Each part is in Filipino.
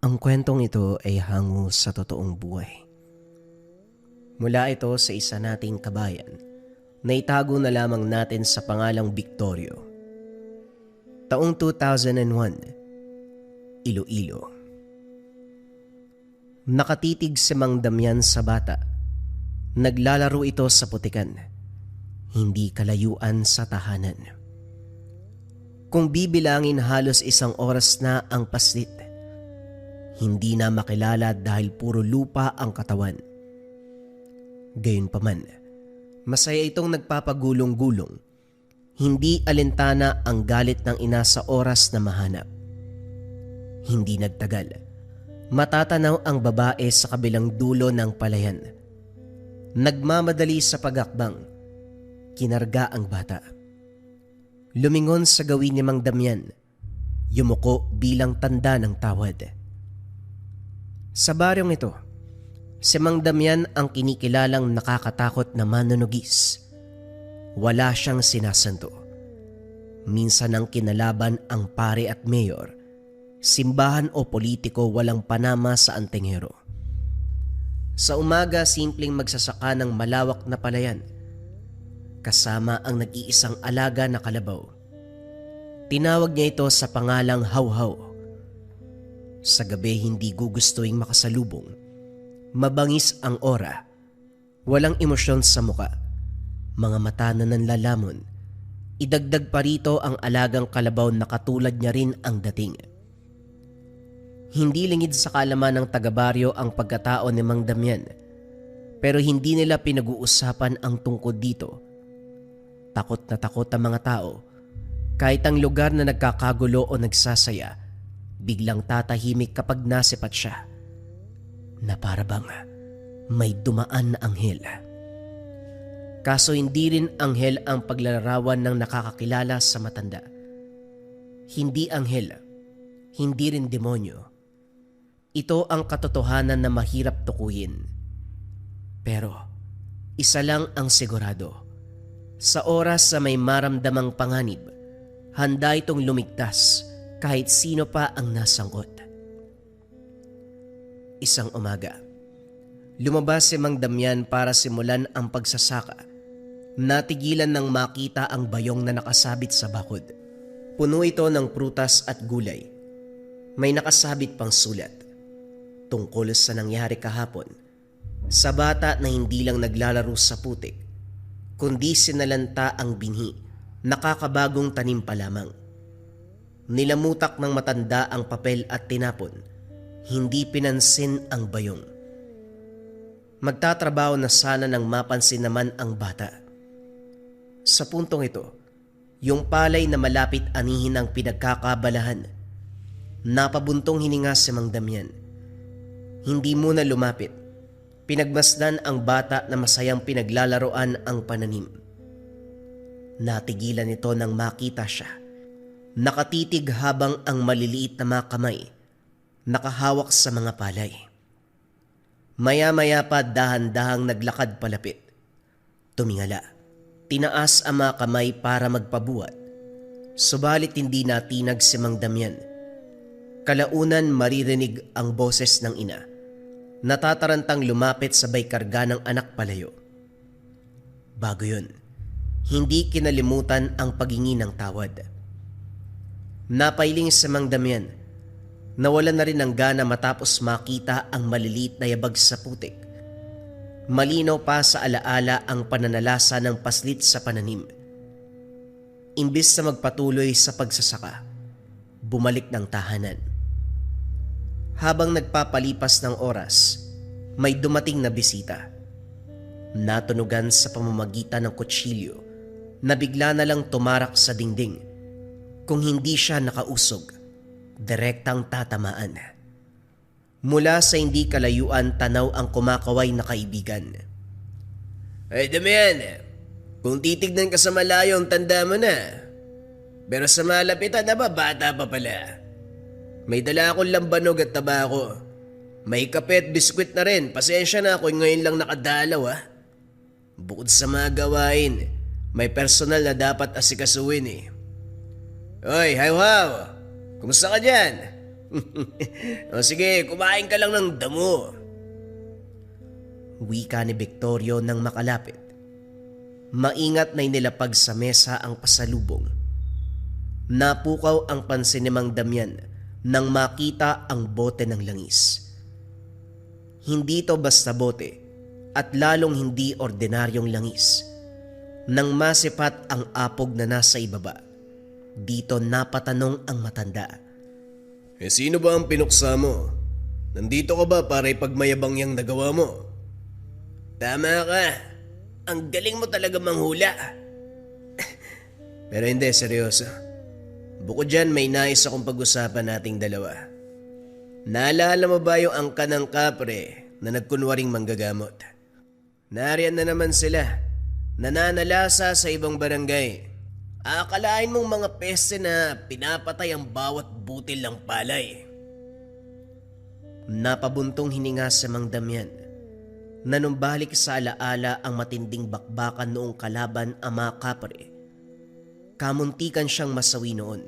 Ang kwentong ito ay hango sa totoong buhay. Mula ito sa isa nating kabayan na itago na lamang natin sa pangalang Victorio. Taong 2001, Iloilo. Nakatitig si Mang Damian sa bata. Naglalaro ito sa putikan, hindi kalayuan sa tahanan. Kung bibilangin, halos isang oras na ang paslit. Hindi na makilala dahil puro lupa ang katawan. Gayunpaman, masaya itong nagpapagulong-gulong. Hindi alintana ang galit ng ina sa oras na mahanap. Hindi nagtagal, matatanaw ang babae sa kabilang dulo ng palayan. Nagmamadali sa pagakbang, kinarga ang bata. Lumingon sa gawin ni Mang Damian, yumuko bilang tanda ng tawad. Sa baryong ito, si Mang Damian ang kinikilalang nakakatakot na manunugis. Wala siyang sinasanto. Minsan ang kinalaban ang pare at mayor, simbahan o politiko, walang panama sa antingero. Sa umaga, simpleng magsasaka ng malawak na palayan, kasama ang nag-iisang alaga na kalabaw. Tinawag niya ito sa pangalang Hawhaw. Sa gabi, hindi gugustuing makasalubong. Mabangis ang aura. Walang emosyon sa muka. Mga mata na nanlalamon. Idagdag pa rito ang alagang kalabaw na katulad niya rin ang dating. Hindi lingid sa kaalaman ng taga-baryo ang pagkatao ni Mang Damian, pero hindi nila pinag-uusapan ang tungkod dito. Takot na takot ang mga tao. Kahit ang lugar na nagkakagulo o nagsasaya, biglang tatahimik kapag nasipat siya, na para bang may dumaan na anghel. Kaso hindi rin anghel ang paglalarawan ng nakakakilala sa matanda. Hindi anghel, hindi rin demonyo. Ito ang katotohanan na mahirap tukuyin. Pero isa lang ang sigurado. Sa oras sa may maramdamang panganib, handa itong lumigtas kahit sino pa ang nasangkot. Isang umaga, lumabas si Mang Damian para simulan ang pagsasaka. Natigilan nang makita ang bayong na nakasabit sa bakod. Puno ito ng prutas at gulay. May nakasabit pang sulat tungkol sa nangyari kahapon, sa bata na hindi lang naglalaro sa putik, kundi sinalanta ang binhi, nakakabagong tanim pa lamang. Nilamutak ng matanda ang papel at tinapon. Hindi pinansin ang bayong. Magtatrabaho na sana nang mapansin naman ang bata. Sa puntong ito, yung palay na malapit anihin ang pinagkakabalahan. Napabuntong hininga si Mang Damian. Hindi muna lumapit. Pinagmasdan ang bata na masayang pinaglalaroan ang pananim. Natigilan ito nang makita siya. Nakatitig habang ang maliliit na mga kamay nakahawak sa mga palay. Maya-maya pa dahan-dahang naglakad palapit. Tumingala. Tinaas ang mga kamay para magpabuhat. Subalit hindi natinag si Mang Damian. Kalaunan maririnig ang boses ng ina. Natatarantang lumapit sabay karga ng anak palayo. Bago yun, hindi kinalimutan ang paghingi ng tawad. Napailing si Mang Damian. Nawala na rin ng gana matapos makita ang maliliit na yabag sa putik. Malinaw pa sa alaala ang pananalasa ng paslit sa pananim. Imbis na magpatuloy sa pagsasaka, bumalik ng tahanan. Habang nagpapalipas ng oras, may dumating na bisita. Natunugan sa pamamagitan ng kutsilyo na bigla na lang tumarak sa dingding. Kung hindi siya nakausog, direktang tatamaan. Mula sa hindi kalayuan, tanaw ang kumakaway na kaibigan. Ay Damian, kung titignan ka sa malayo, ang tanda mo na. Pero sa malapitan na ba, bata pa pala. May dala akong lambanog at tabako. May kape at biskwit na rin. Pasensya na ako, ngayon lang nakadalaw ha. Bukod sa mga gawain, may personal na dapat asikasuhin eh. Oy, Hawhaw! Kumusta ka dyan? O sige, kumain ka lang ng damo. Wika ni Victorio nang makalapit. Maingat na inilapag sa mesa ang pasalubong. Napukaw ang pansin ni Mang Damian nang makita ang bote ng langis. Hindi ito basta bote at lalong hindi ordinaryong langis. Nang masipat ang apog na nasa ibaba, dito napatanong ang matanda. Sino ba ang pinuksa mo? Nandito ka ba para ipagmayabang yang nagawa mo? Tama ka. Ang galing mo talaga manghula. Pero hindi, seryoso. Bukod dyan, may nais akong pag-usapan nating dalawa. Naalala mo ba yung angka ng kapre na nagkunwaring manggagamot? Nariyan na naman sila. Nananalasa sa ibang barangay. Akalain mong mga peste na pinapatay ang bawat butil ng palay. Napabuntong hininga sa Mang Damian. Nanumbalik sa alaala ang matinding bakbakan noong kalaban ang mga kapre. Kamuntikan siyang masawi noon.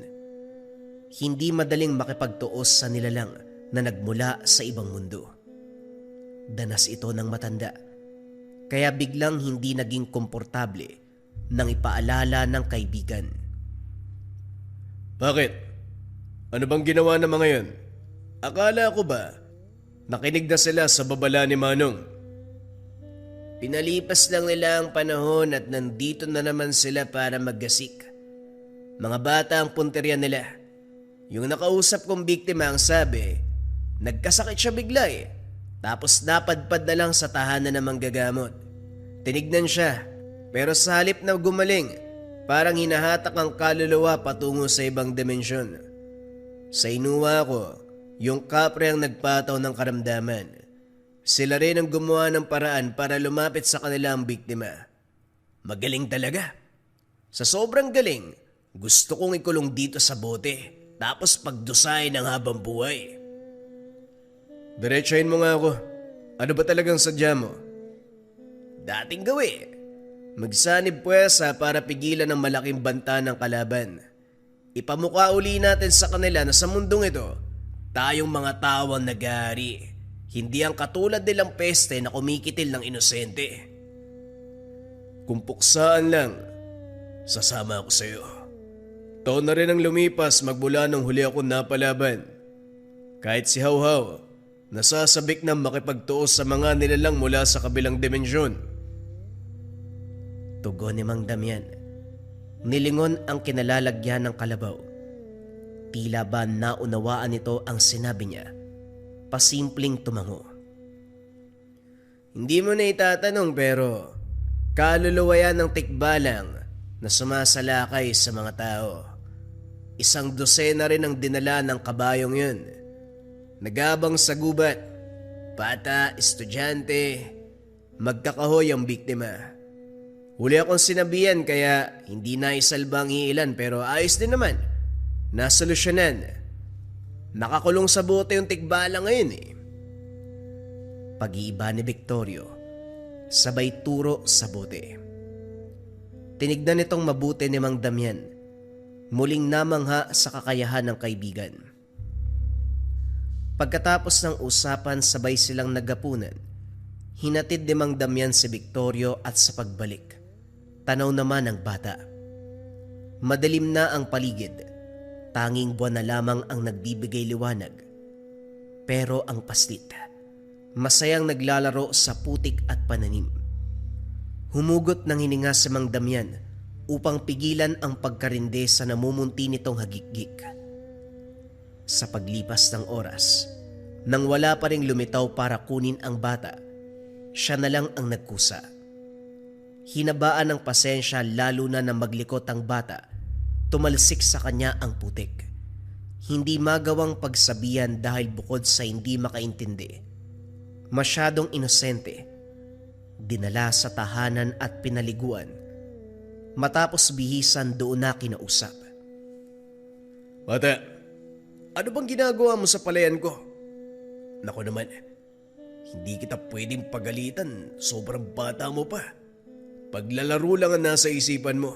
Hindi madaling makipagtuos sa nilalang na nagmula sa ibang mundo. Danas ito ng matanda. Kaya biglang hindi naging komportable nang ipaalala ng kaibigan. Bakit? Ano bang ginawa ng mga yon? Akala ko ba nakinig na sila sa babala ni Manong? Pinalipas lang nila ang panahon at nandito na naman sila para maggasik. Mga bata ang punteriya nila. Yung nakausap kong biktima ang sabi, nagkasakit siya bigla eh. Tapos napadpad na lang sa tahanan ng manggagamot. Tinignan siya, pero sa halip na gumaling, parang hinahatak ang kaluluwa patungo sa ibang dimensyon. Sa inuwa ko, yung kapre ang nagpataw ng karamdaman. Sila rin ang gumawa ng paraan para lumapit sa kanila ang biktima. Magaling talaga. Sa sobrang galing, gusto kong ikulong dito sa bote, tapos pagdusahin ng habang buhay. Diretsahin mo nga ako. Ano ba talagang sadya mo? Dating gawi. Magsanib puwersa para pigilan ang malaking banta ng kalaban. Ipamukha uli natin sa kanila na sa mundong ito, tayong mga tao ang nag-aari. Hindi ang katulad nilang peste na kumikitil ng inosente. Kung puksaan lang, sasama ako sa iyo. Taon na rin ang lumipas magmula nung huli ako napalaban. Kahit si Hawhaw, nasasabik na makipagtuos sa mga nilalang mula sa kabilang dimensyon. Tugon ni Mang Damian. Nilingon ang kinalalagyan ng kalabaw. Tila ba naunawaan nito ang sinabi niya. Pasimpleng tumango. Hindi mo na itatanong pero kaluluwa yan ng tikbalang na sumasalakay sa mga tao. 100 rin ang dinala ng kabayong yun. Nagabang sa gubat, bata, estudyante, magkakahoy ang biktima. Huli akong sinabihan kaya hindi na isalba ang iilan pero ayos din naman. Nasolusyonan. Nakakulong sa bote yung tikbala ngayon eh. Pag-iiba ni Victorio, sabay turo sa bote. Tinignan nitong mabuti ni Mang Damian, muling namangha sa kakayahan ng kaibigan. Pagkatapos ng usapan sabay silang nagapunan, hinatid ni Mang Damian si Victorio at sa pagbalik, tanaw naman ang bata. Madilim na ang paligid, tanging buwan na lamang ang nagbibigay liwanag. Pero ang paslit, masayang naglalaro sa putik at pananim. Humugot ng hininga si Mang Damian upang pigilan ang pagkarinde sa namumunti nitong hagikgik. Sa paglipas ng oras, nang wala pa ring lumitaw para kunin ang bata, siya na lang ang nagkusa. Hinabaan ng pasensya lalo na na maglikot ang bata, tumalsik sa kanya ang putik. Hindi magawang pagsabihan dahil bukod sa hindi makaintindi, masyadong inosente, dinala sa tahanan at pinaliguan. Matapos bihisan doon na kinausap. Bata, ano bang ginagawa mo sa palayan ko? Naku naman, hindi kita pwedeng pagalitan, sobrang bata mo pa. Paglalaro lang ang nasa isipan mo.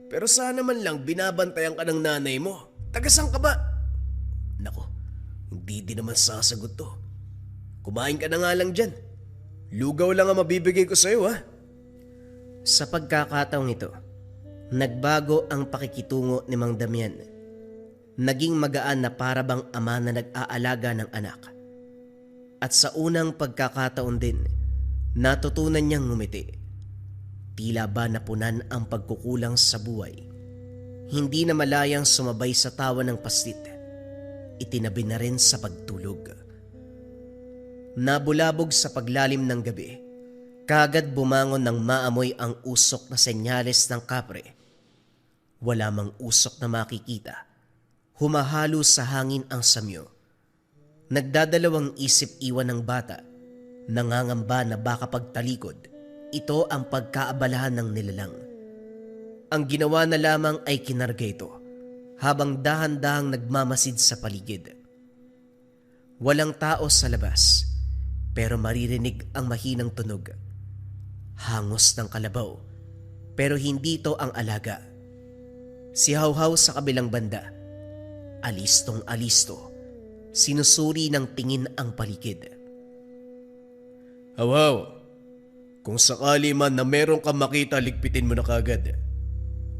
Pero sana man lang binabantayan ka ng nanay mo. Tagasang ka ba? Naku, Hindi din naman sasagot to. Kumain ka na nga lang dyan. Lugaw lang ang mabibigay ko sa'yo ha. Sa pagkakataong ito, nagbago ang pakikitungo ni Mang Damian. Naging magaan na para bang ama na nag-aalaga ng anak. At sa unang pagkakataon din, natutunan niyang ngumiti. Tila ba napunan ang pagkukulang sa buhay. Hindi na malayang sumabay sa tawa ng pastit. Itinabi na rin sa pagtulog. Nabulabog sa paglalim ng gabi. Kagad bumangon ng maamoy ang usok na senyales ng kapre. Wala mang usok na makikita. Humahalo sa hangin ang samyo. Nagdadalawang isip iwan ng bata. Nangangamba na baka pagtalikod, ito ang pagkaabalahan ng nilalang. Ang ginawa na lamang ay kinarga ito habang dahan-dahang nagmamasid sa paligid. Walang tao sa labas pero maririnig ang mahinang tunog. Hangos ng kalabaw pero hindi ito ang alaga. Si Hawhaw sa kabilang banda, alistong alisto, sinusuri ng tingin ang paligid. Hawhaw, kung sakali man na meron kang makita, ligpitin mo na kagad.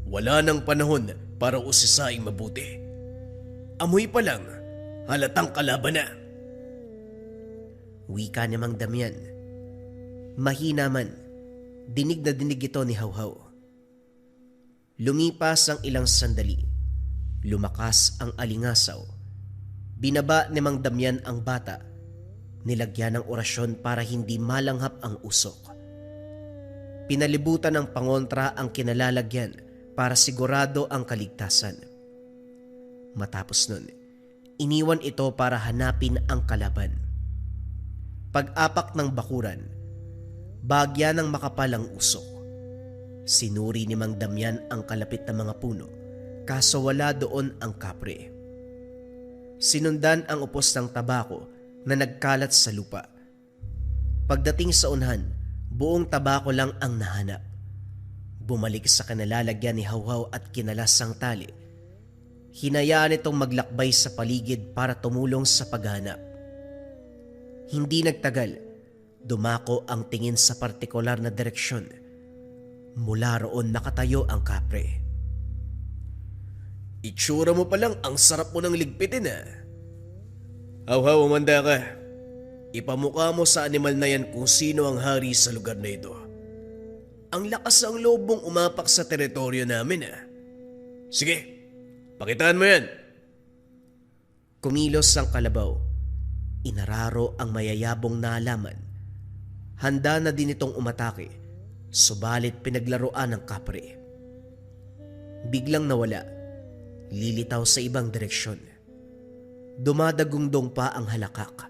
Wala nang panahon para usisaing mabuti. Amoy pa lang, halatang kalaban na. Wika ni Mang Damian. Mahina man, dinig na dinig ito ni Hawhaw. Lumipas ang ilang sandali. Lumakas ang alingasaw. Binaba ni Mang Damian ang bata. Nilagyan ng orasyon para hindi malanghap ang usok. Pinalibutan ng pangontra ang kinalalagyan para sigurado ang kaligtasan. Matapos nun, iniwan ito para hanapin ang kalaban. Pag-apak ng bakuran, bagya ng makapal ang usok. Sinuri ni Mang Damian ang kalapit na mga puno, kaso wala doon ang kapre. Sinundan ang upos ng tabako na nagkalat sa lupa. Pagdating sa unhan, buong tabako lang ang nahanap. Bumalik sa kanalalagyan ni Hawhaw at kinalas ang tali. Hinayaan itong maglakbay sa paligid para tumulong sa paghanap. Hindi nagtagal, dumako ang tingin sa partikular na direksyon. Mula roon nakatayo ang kapre. Itsura mo pa lang, ang sarap mo ng ligpitin ha. Hawhaw, umanda ka. Ipamukha mo sa animal na yan kung sino ang hari sa lugar na ito. Ang lakas ng loob mong umapak sa teritoryo namin ha. Sige, pakitaan mo yan. Kumilos ang kalabaw. Inararo ang mayayabong naalaman. Handa na din itong umatake, subalit pinaglaruan ng kapre. Biglang nawala, lilitaw sa ibang direksyon. Dumadagungdong pa ang halakak.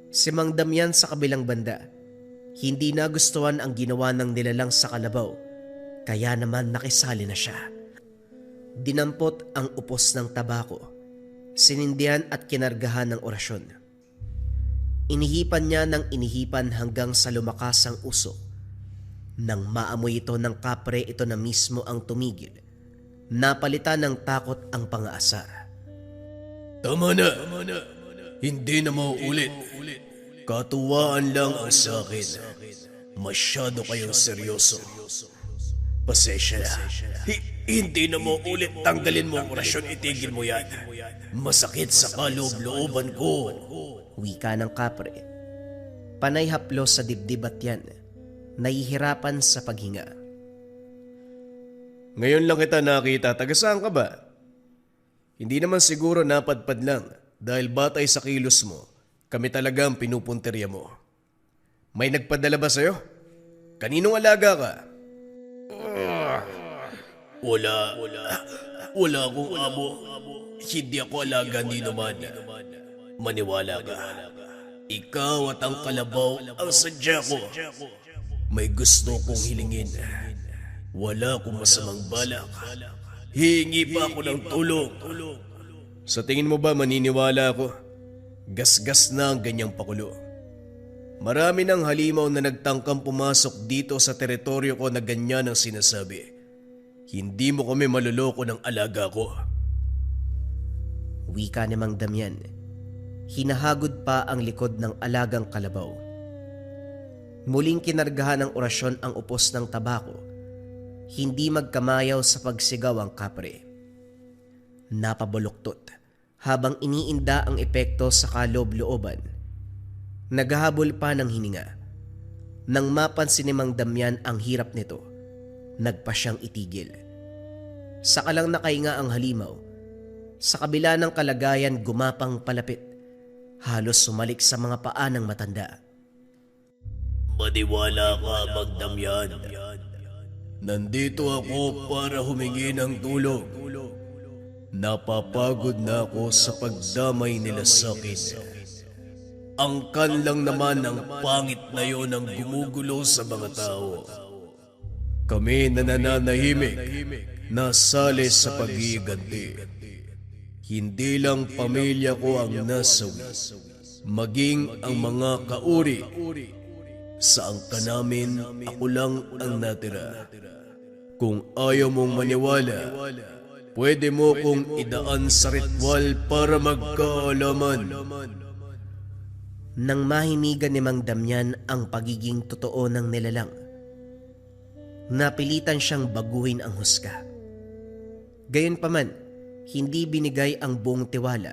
Si Mang Damian sa kabilang banda, hindi nagustuhan ang ginawa ng nilalang sa kalabaw, kaya naman nakisali na siya. Dinampot ang upos ng tabako, sinindihan at kinargahan ng orasyon. Inihipan niya ng inihipan hanggang sa lumakas ang usok. Nang maamoy ito ng kapre, ito na mismo ang tumigil. Napalitan ng takot ang pang-aasar. Tama na. Hindi na mauulit. Katuwaan lang ang sa akin. Masyado kayong seryoso. Pasensya na. Hindi na mauulit. Tanggalin mo ang orasyon. Itigil mo yan. Masakit sa kaloob-looban ko. Wika ng kapre. Panay haplos sa dibdib at yan. Nahihirapan sa paghinga. Ngayon lang kita nakita. Taga saan ka ba? Hindi naman siguro napadpad lang dahil batay sa kilos mo, kami talaga ang pinupunterya mo. May nagpadala ba sa'yo? Kaninong alaga ka? Wala akong amo. Hindi ako alaga ni naman. Maniwala ka. Ikaw at ang kalabaw ang sadya ko. May gusto kong hilingin. Wala akong masamang balak. Hihingi pa ako ng tulong. Sa tingin mo ba maniniwala ako? Gasgas na ang ganyang pakulo. Marami ng halimaw na nagtangkang pumasok dito sa teritoryo ko na ganyan ang sinasabi. Hindi mo kami maluloko ng alaga ko. Wika ni Mang Damian. hinahagod pa ang likod ng alagang kalabaw. Muling kinargahan ng orasyon ang upos ng tabako. Hindi magkamayaw sa pagsigaw ang kapre. Napabaluktot habang iniinda ang epekto sa kaloob-looban. Naghahabol pa ng hininga. Nang mapansin ni Mang Damian ang hirap nito, nagpa siyang itigil. Saka lang nakahinga ang halimaw. Sa kabila ng kalagayan, gumapang palapit. Halos sumalik sa mga paa ng matanda. Maniwala ka, Mang Damian. Nandito ako para humingi ng tulong. Napapagod na ako sa pagdamay nila sa akin. Ang lang naman ng pangit na yon ang gumugulo sa mga tao. Kami na nananahimik, nasali sa pag-iiganti. Hindi lang pamilya ko ang nasawi, maging ang mga kauri. Sa angka namin, ako lang ang natira. Kung ayaw mong maniwala, pwede mo kong idaan sa ritual para magkaalaman. Nang mahimigan ni Mang Damian ang pagiging totoo ng nilalang, napilitan siyang baguhin ang husga. Gayunpaman, hindi binigay ang buong tiwala.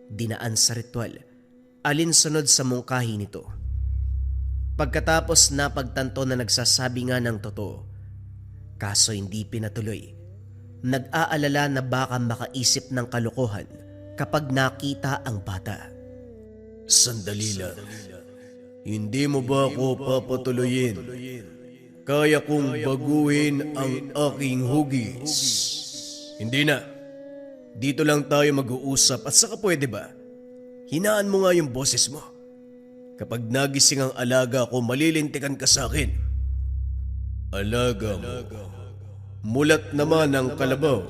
Dinaan sa ritual, alinsunod sa mungkahi nito. Pagkatapos napagtanto na nagsasabi nga ng totoo, kaso hindi pinatuloy. Nag-aalala na baka makaisip ng kalokohan kapag nakita ang bata. Sandali lang. Hindi mo ba ako papatuloyin? Kaya kong baguhin ang aking hugis. Hindi na. Dito lang tayo mag-uusap at saka pwede ba? Hinaan mo nga yung boses mo. Kapag nagising ang alaga ko, malilintikan ka sa akin. Alaga mo. Mulat naman ang kalabaw.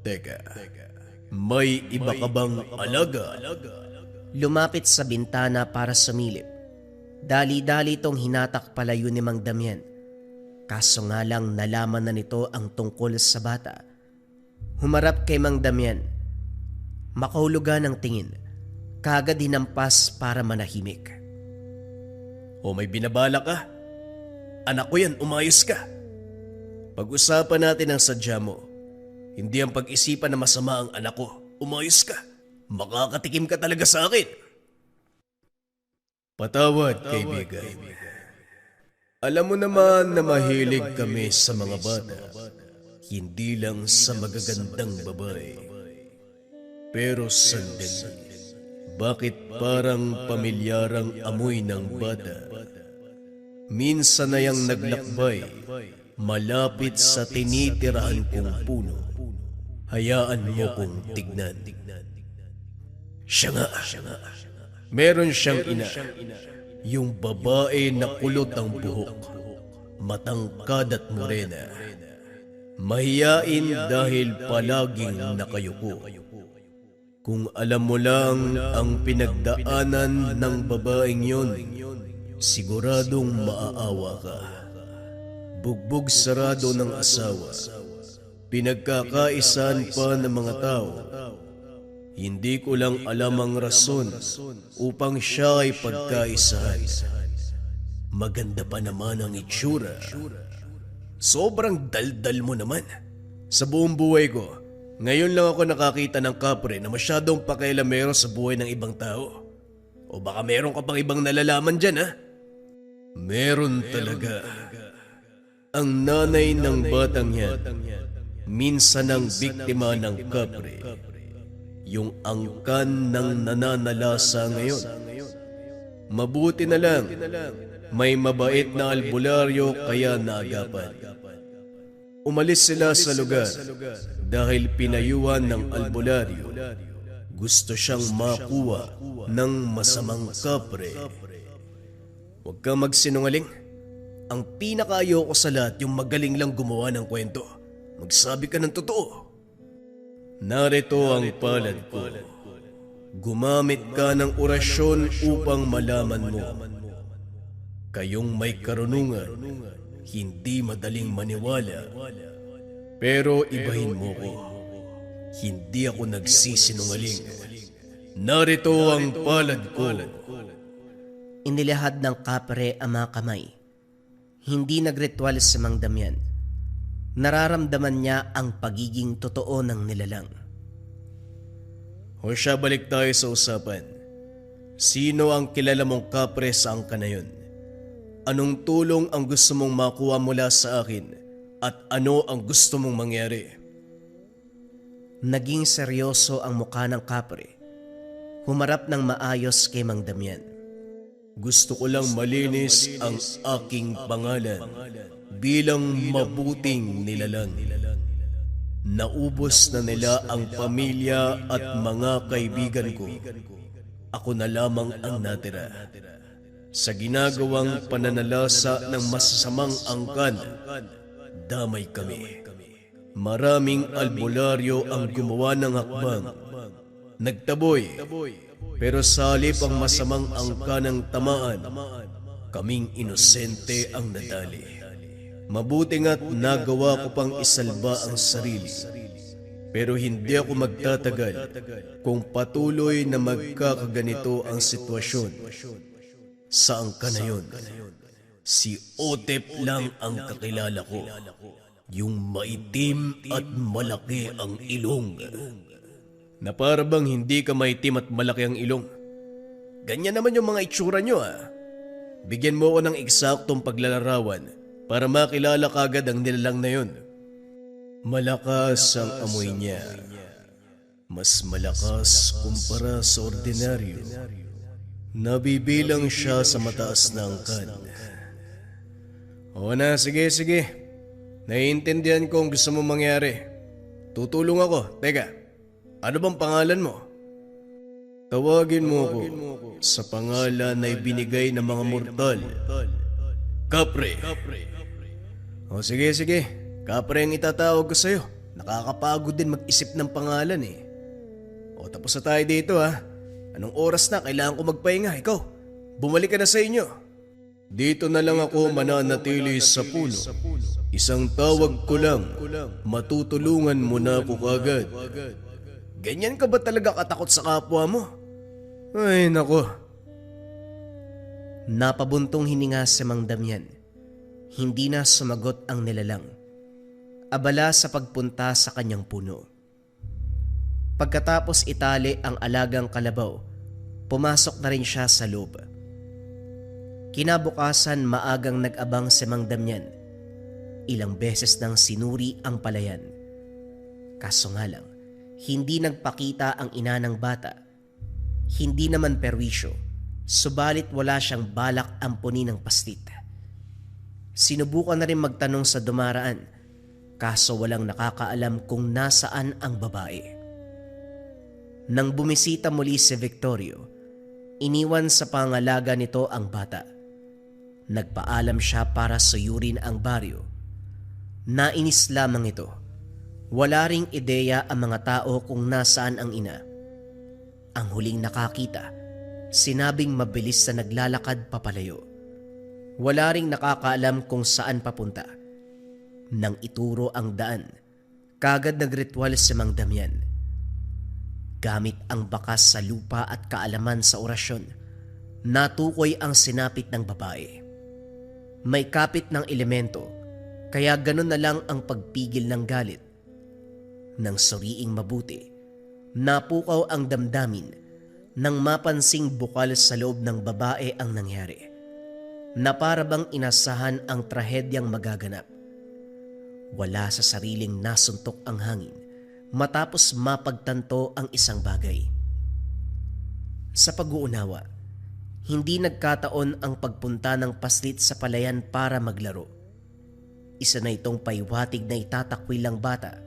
Teka, may iba ka bang alaga? Lumapit sa bintana para sumilip. Dali-dali itong hinatak palayo ni Mang Damian. Kaso nga lang nalaman na nito ang tungkol sa bata. Humarap kay Mang Damian. Makahulugan ng tingin. Kaagad hinampas para manahimik. O may binabala ka? Anak ko yan, umayos ka. Pag-usapan natin ang sadya mo. Hindi ang pag-isipan na masama ang anak ko. Umayos ka. Makakatikim ka talaga sa akin. Patawad, kaibigan. Alam mo naman na mahilig kami sa mga bata. Hindi lang sa magagandang babae. Pero sandali. Bakit parang pamilyarang amoy ng bata? Minsan na yang naglakbay, malapit sa tinitirahan kong puno. Hayaan mo kong tignan. Siya nga. Meron siyang ina. Yung babae na kulot ang buhok. Matangkad at morena. Mahiyain dahil palaging nakayuko. Kung alam mo lang ang pinagdaanan ng babaeng yon, siguradong maaawa ka. Bugbog sarado ng asawa. Pinagkakaisan pa ng mga tao. Hindi ko lang alam ang rason upang siya ay pagkaisahan. Maganda pa naman ang itsura. Sobrang daldal mo naman. Sa buong buhay ko, ngayon lang ako nakakita ng kapre na masyadong pakialamero sa buhay ng ibang tao. O baka meron ka pang ibang nalalaman dyan, ha? Meron talaga. Ang nanay ng batang yan, minsan ang biktima ng kapre. Yung angkan ng nananalasa ngayon. Mabuti na lang, may mabait na albularyo kaya naagapan. Umalis sila sa lugar dahil pinayuhan ng albularyo. Gusto siyang makuha ng masamang kapre. Huwag kang magsinungaling. Ang pinakaayoko sa lahat yung magaling lang gumawa ng kwento. Magsabi ka ng totoo. Narito ang palad ko. Gumamit ka ng orasyon upang malaman mo. Kayong may karunungan, hindi madaling maniwala. Pero ibahin mo ko. Hindi ako nagsisinungaling. Narito ang palad ko. Inilahad ng kapre ang mga kamay. Hindi nagritual si Mang Damian. Nararamdaman niya ang pagiging totoo ng nilalang. O siya, balik tayo sa usapan. Sino ang kilala mong kapre sa angka na yun? Anong tulong ang gusto mong makuha mula sa akin? At ano ang gusto mong mangyari? Naging seryoso ang mukha ng kapre. Humarap ng maayos kay Mang Damian. Gusto ko lang malinis ang aking pangalan bilang mabuting nilalang. Naubos na nila ang pamilya at mga kaibigan ko. Ako na lamang ang natira. Sa ginagawang pananalasa ng masasamang angkan, damay kami. Maraming albularyo ang gumawa ng hakbang. Nagtaboy, pero sa halip ang masamang angka ng tamaan, kaming inosente ang nadali. Mabuti nga't nagawa ko pang isalba ang sarili. Pero hindi ako magtatagal kung patuloy na magkakaganito ang sitwasyon. Sa angka na yun, si Otep lang ang kakilala ko. Yung maitim at malaki ang ilong. Na para bang hindi ka maitim at malaki ang ilong? Ganyan naman yung mga itsura nyo Bigyan mo ko ng eksaktong paglalarawan para makilala kagad ang nilalang na yun. Malakas ang amoy niya. Mas malakas kumpara sa ordinaryo. Nabibilang siya sa mataas na angkan. O na, sige. Naiintindihan ko ang gusto mong mangyari. Tutulong ako. Teka, ano bang pangalan mo? Tawagin mo ko sa pangalan na ibinigay ng mga mortal. Kapre. O sige. Kapre ang itatawag ko sa'yo. Nakakapagod din mag-isip ng pangalan O tapos na tayo dito Anong oras na? Kailangan ko magpahinga. Ikaw, bumalik ka na sa inyo. Dito na lang ako mananatili sa puno. Isang tawag ko lang, matutulungan mo na ako kagad. Ganyan ka ba talaga katakot sa kapwa mo? Ay, nako. Napabuntong hininga si Mang Damian. Hindi na sumagot ang nilalang. Abala sa pagpunta sa kanyang puno. Pagkatapos itali ang alagang kalabaw, pumasok na rin siya sa loob. Kinabukasan maagang nag-abang si Mang Damian. Ilang beses nang sinuri ang palayan. Kaso nga lang, hindi nagpakita ang ina ng bata. Hindi naman perwisyo, subalit wala siyang balak ampunin ng pastit. Sinubukan na rin magtanong sa dumaraan, kaso walang nakakaalam kung nasaan ang babae. Nang bumisita muli si Victorio, iniwan sa pangalaga nito ang bata. Nagpaalam siya para suyurin ang baryo. Nainis lamang ito. Wala ring ideya ang mga tao kung nasaan ang ina. Ang huling nakakita, sinabing mabilis na naglalakad papalayo. Wala ring nakakaalam kung saan papunta. Nang ituro ang daan, kagad nagritual si Mang Damian. Gamit ang bakas sa lupa at kaalaman sa orasyon, natukoy ang sinapit ng babae. May kapit ng elemento, kaya ganun na lang ang pagpigil ng galit. Nang suriing mabuti, napukaw ang damdamin nang mapansing bukal sa loob ng babae ang nangyari, na para bang inasahan ang trahedyang magaganap. Wala sa sariling nasuntok ang hangin matapos mapagtanto ang isang bagay. Sa pag-uunawa, hindi nagkataon ang pagpunta ng paslit sa palayan para maglaro. Isa na itong paiwatig na itatakwil lang bata,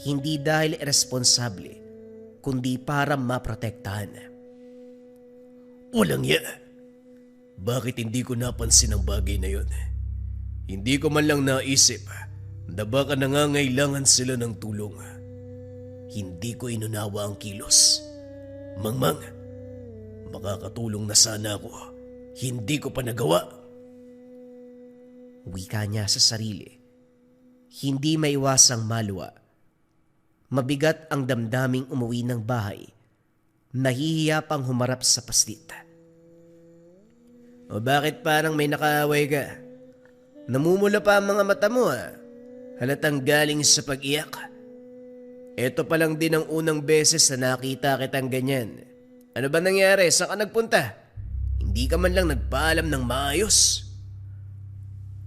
hindi dahil irresponsable, kundi para maprotektahan. Walang ya. Bakit hindi ko napansin ang bagay na yon? Hindi ko man lang naisip na baka nangangailangan sila ng tulong. Hindi ko inunawa ang kilos. Mangmang, makakatulong na sana ako. Hindi ko pa nagawa. Wika niya sa sarili. Hindi maiwasang maluwa. Mabigat ang damdaming umuwi ng bahay nahihiya pang humarap sa paslit. O bakit parang may nakaaway ka? Namumula pa ang mga mata mo Halatang galing sa pag-iyak. Ito pa lang din ang unang beses na nakita kitang ganyan. Ano ba nangyari? Saan ka nagpunta? Hindi ka man lang nagpaalam ng maayos.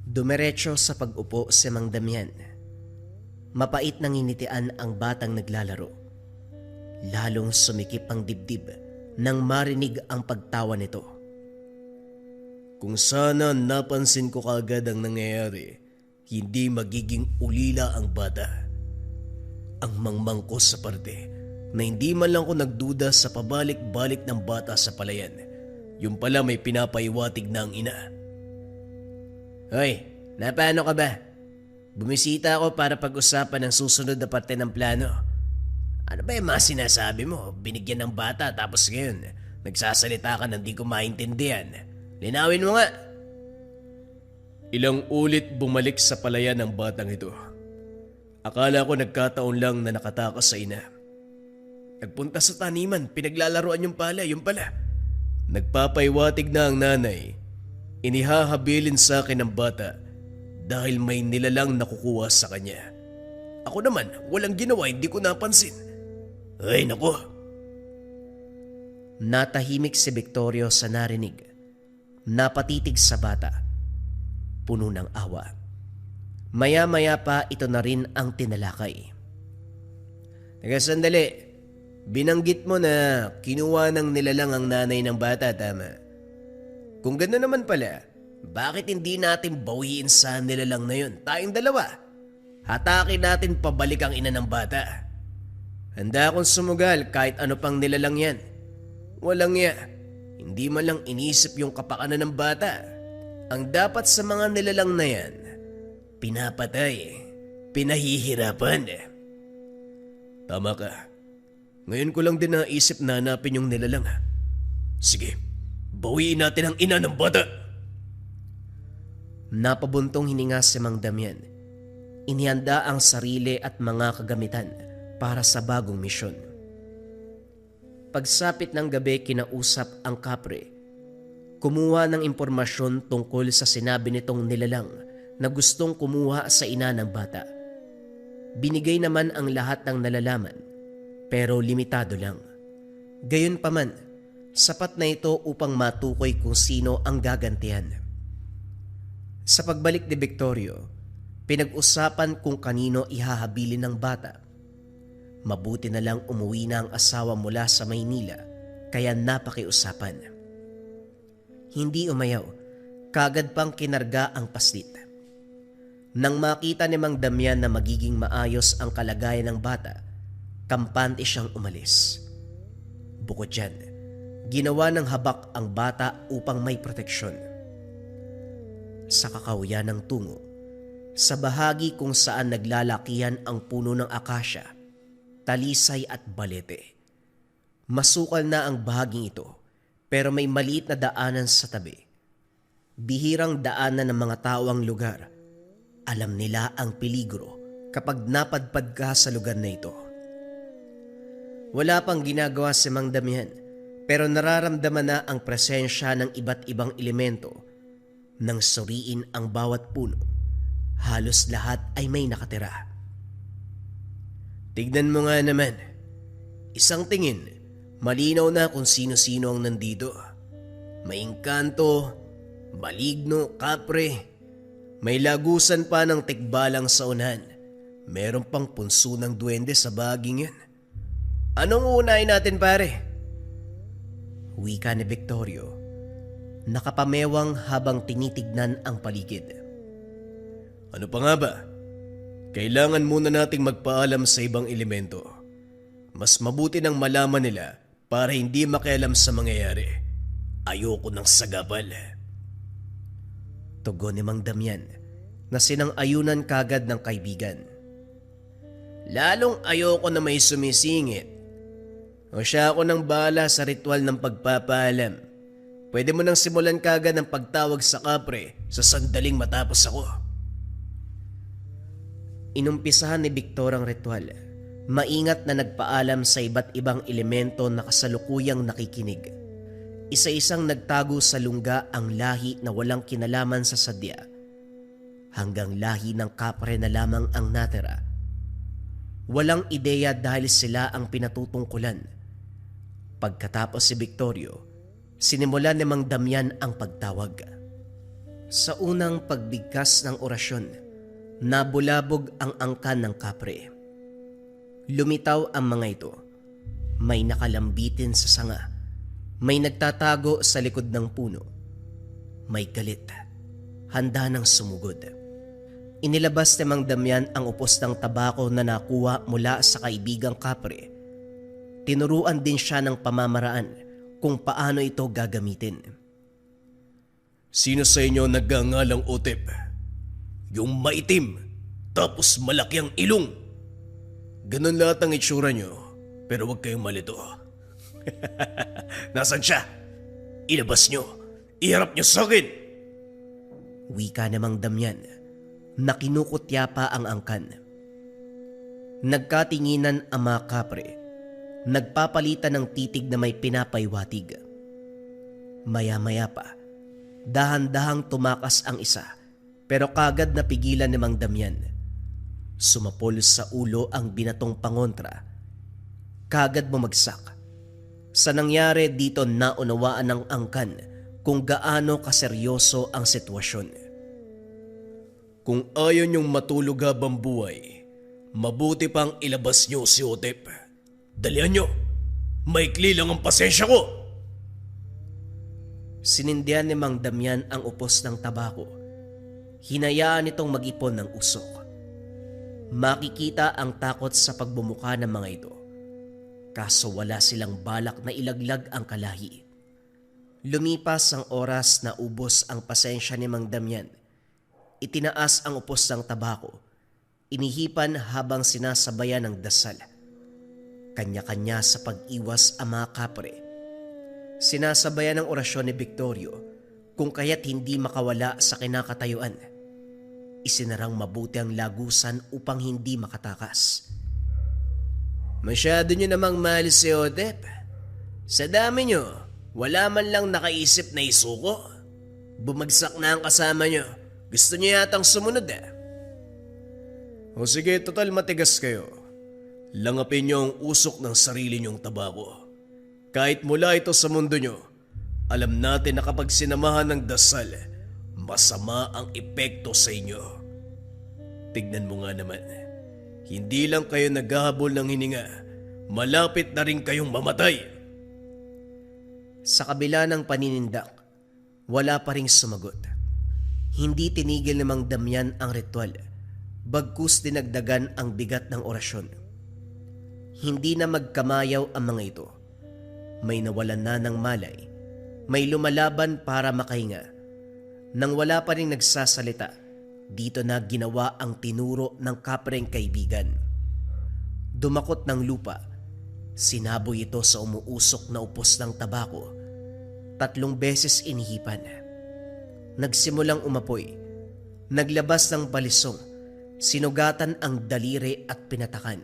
Dumiretso sa pag-upo si Mang Damian. Mapait nang initian ang batang naglalaro. Lalong sumikip ang dibdib nang marinig ang pagtawa nito. Kung sana napansin ko kagad ang nangyayari, hindi magiging ulila ang bata. Ang mangmang ko sa parte na hindi man lang ko nagduda sa pabalik-balik ng bata sa palayan. Yung pala may pinapaiwatig na ang ina. Hoy, napaano ka ba? Bumisita ako para pag-usapan ang susunod na parte ng plano. Ano ba yung mga sinasabi mo? Binigyan ng bata tapos ngayon nagsasalita ka na di ko maintindihan. Linawin mo nga. Ilang ulit bumalik sa palayan ng batang ito. Akala ko nagkataon lang na nakatakas sa ina. Nagpunta sa taniman, pinaglalaroan yung pala, yung pala. Nagpapaiwatig na ang nanay. Inihahabilin sa akin ng bata dahil may nilalang nakukuha sa kanya. Ako naman, walang ginawa, hindi ko napansin. Ay, naku. Natahimik si Victorio sa narinig. Napatitig sa bata. Puno ng awa. Maya-maya pa ito na rin ang tinalakay. Teka sandali, binanggit mo na kinuha ng nilalang ang nanay ng bata, tama? Kung gano'n naman pala, bakit hindi natin bawiin sa nilalang na yun? Tayong dalawa. Hatakin natin pabalik ang ina ng bata. Handa akong sumugal kahit ano pang nilalang yan. Walang ya. Hindi man lang inisip yung kapakanan ng bata. Ang dapat sa mga nilalang na yan, pinapatay, pinahihirapan. Tama ka. Ngayon ko lang din naisip na hanapin yung nilalang. Sige, bawiin natin ang ina ng bata. Napabuntong hininga si Mang Damian. Inihanda ang sarili at mga kagamitan para sa bagong misyon. Pagsapit ng gabi, kinausap ang kapre. Kumuha ng impormasyon tungkol sa sinabi nitong nilalang na gustong kumuha sa ina ng bata. Binigay naman ang lahat ng nalalaman, pero limitado lang. Gayunpaman, sapat na ito upang matukoy kung sino ang gagantihan. Sa pagbalik ni Victorio, pinag-usapan kung kanino ihahabilin ng bata. Mabuti na lang umuwi na ang asawa mula sa Maynila, kaya napakiusapan. Hindi umayaw, kagad pang kinarga ang paslit. Nang makita ni Mang Damian na magiging maayos ang kalagayan ng bata, kampante siyang umalis. Bukod dyan, ginawa ng habak ang bata upang may proteksyon. Sa kakahuyan ng tungo, sa bahagi kung saan naglalakihan ang puno ng akasya, talisay at balete. Masukal na ang bahaging ito, pero may maliit na daanan sa tabi. Bihirang daanan ng mga tao ang lugar. Alam nila ang peligro kapag napadpad ka sa lugar na ito. Wala pang ginagawa si Mang Damian, pero nararamdaman na ang presensya ng iba't ibang elemento. Nang suriin ang bawat puno, halos lahat ay may nakatira. Tignan mo nga naman. Isang tingin, malinaw na kung sino-sino ang nandito. May engkanto, maligno, kapre. May lagusan pa ng tikbalang sa unahan. Meron pang punso ng duwende sa baging yan. Anong uunahin natin, pare? Wika ni Victorio, nakapamewang habang tinitignan ang paligid. Ano pa nga ba? Kailangan muna nating magpaalam sa ibang elemento. Mas mabuti nang malaman nila para hindi makialam sa mangyayari. Ayoko ng sagabal. Tugon ni Mang Damian na sinang-ayunan kagad ng kaibigan. Lalong ayoko na may sumisingit. O siya ako nang bahala sa ritual ng pagpapaalam. Pwede mo nang simulan kagad ng pagtawag sa kapre sa sandaling matapos ako. Inumpisahan ni Victor ang ritual. Maingat na nagpaalam sa iba't ibang elemento na kasalukuyang nakikinig. Isa-isang nagtago sa lungga ang lahi na walang kinalaman sa sadya, hanggang lahi ng kapre na lamang ang natira. Walang ideya dahil sila ang pinatutungkulan. Pagkatapos si Victorio, sinimulan ni Mang Damian ang pagtawag. Sa unang pagbigkas ng orasyon, nabulabog ang angkan ng kapre. Lumitaw ang mga ito. May nakalambitin sa sanga. May nagtatago sa likod ng puno. May galit. Handa ng sumugod. Inilabas ni Mang Damian ang upos ng tabako na nakuha mula sa kaibigang kapre. Tinuruan din siya ng pamamaraan kung paano ito gagamitin. Sino sa inyo nagngangalang Otep? Yung maitim, tapos malaki ang ilong. Ganun lahat ang itsura nyo, pero huwag kayong malito. Nasaan siya? Ilabas nyo. Iharap nyo sa akin. Wika ni Mang Damian na kinukutya pa ang angkan. Nagkatinginan ang mga kapre. Nagpapalitan ng titig na may pinapaywatig. Maya-maya pa, dahan-dahang tumakas ang isa, pero kagad napigilan ni Mang Damian. Sumapol sa ulo ang binatong pangontra. Kagad bumagsak. Sa nangyari dito naunawaan ng angkan kung gaano kaseryoso ang sitwasyon. Kung ayaw niyong matulog habang buhay, mabuti pang ilabas niyo si Otep. Dalihan niyo. Maikli lang ang pasensya ko. Sinindihan ni Mang Damian ang upos ng tabako. Hinayaan itong mag-ipon ng usok. Makikita ang takot sa pagbumuka ng mga ito. Kaso wala silang balak na ilaglag ang kalahi. Lumipas ang oras na ubos ang pasensya ni Mang Damian. Itinaas ang upos ng tabako. Inihipan habang sinasabayan ng dasal. Kanya-kanya sa pag-iwas ang mga kapre. Sinasabayan ng orasyon ni Victorio kung kaya't hindi makawala sa kinakatayuan. Isinarang mabuti ang lagusan upang hindi makatakas. Masyado nyo namang mahal si Otep. Sa dami nyo, wala man lang nakaisip na isuko. Bumagsak na ang kasama nyo. Gusto nyo yatang sumunod O sige, total matigas kayo. Langapin nyo ang usok ng sarili nyong tabako. Kahit mula ito sa mundo nyo, alam natin na kapag sinamahan ng dasal, masama ang epekto sa inyo. Tignan mo nga naman, hindi lang kayo naghahabol ng hininga, malapit na rin kayong mamatay. Sa kabila ng paninindak, wala pa ring sumagot. Hindi tinigil ni Mang Damian ang ritual, bagkus dinagdagan ang bigat ng orasyon. Hindi na magkamayaw ang mga ito. May nawalan na ng malay, may lumalaban para makahinga. Nang wala pa rin nagsasalita, dito na ginawa ang tinuro ng kapreng kaibigan. Dumakot ng lupa, sinaboy ito sa umuusok na upos ng tabako. 3 beses inihipan. Nagsimulang umapoy, naglabas ng balisong, sinugatan ang daliri at pinatakan.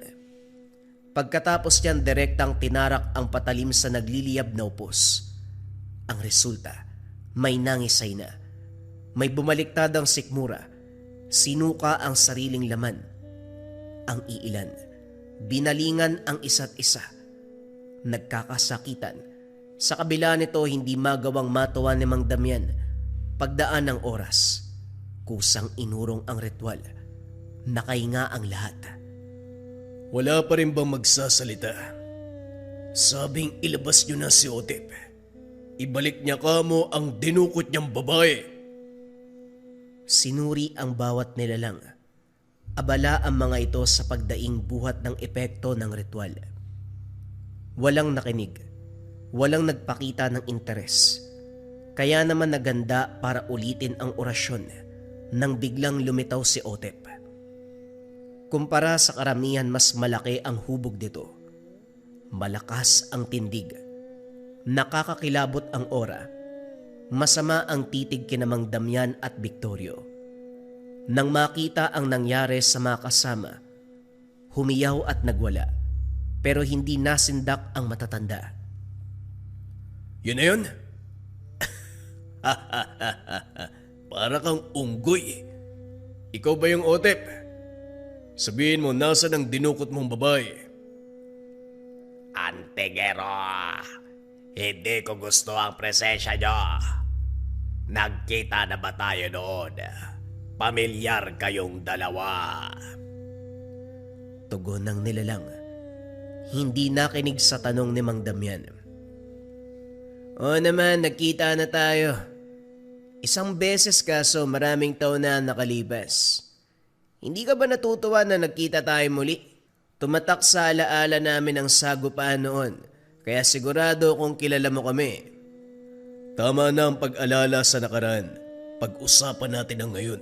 Pagkatapos niyan direktang tinarak ang patalim sa nagliliyab na upos. Ang resulta, may nangisay na. May bumaliktad ang sikmura, sinuka ang sariling laman. Ang iilan, binalingan ang isa't isa. Nagkakasakitan. Sa kabila nito hindi magawang matuwa ni Mang Damian. Pagdaan ng oras, kusang inurong ang ritual. Nakahinga ang lahat. Wala pa rin bang magsasalita? Sabing ilabas nyo na si Otep. Ibalik niya kamo ang dinukot niyang babae. Sinuri ang bawat nilalang. Abala ang mga ito sa pagdaing buhat ng epekto ng ritual. Walang nakinig, walang nagpakita ng interes. Kaya naman naganda para ulitin ang orasyon nang biglang lumitaw si Otep. Kumpara sa karamihan mas malaki ang hubog nito. Malakas ang tindig. Nakakakilabot ang aura. Masama ang titig kina Mang Damian at Victorio. Nang makita ang nangyari sa mga kasama, humiyaw at nagwala. pero hindi nasindak ang matatanda. Yun na yun? Para kang unggoy. Ikaw ba yung Otep? Sabihin mo, nasa ang dinukot mong babae? Antigero, hindi ko gusto ang presensya nyo. Nagkita na ba tayo noon? Pamilyar kayong dalawa. Tugon ng nilalang. Hindi nakinig sa tanong ni Mang Damian. Oo naman, nagkita na tayo. Isang beses kaso maraming taon na nakalipas. Hindi ka ba natutuwa na nagkita tayo muli? Tumatak sa alaala namin ang sagupaan noon, kaya sigurado kung kilala mo kami. Tama na ang pag-alala sa nakaraan. Pag-usapan natin ang ngayon.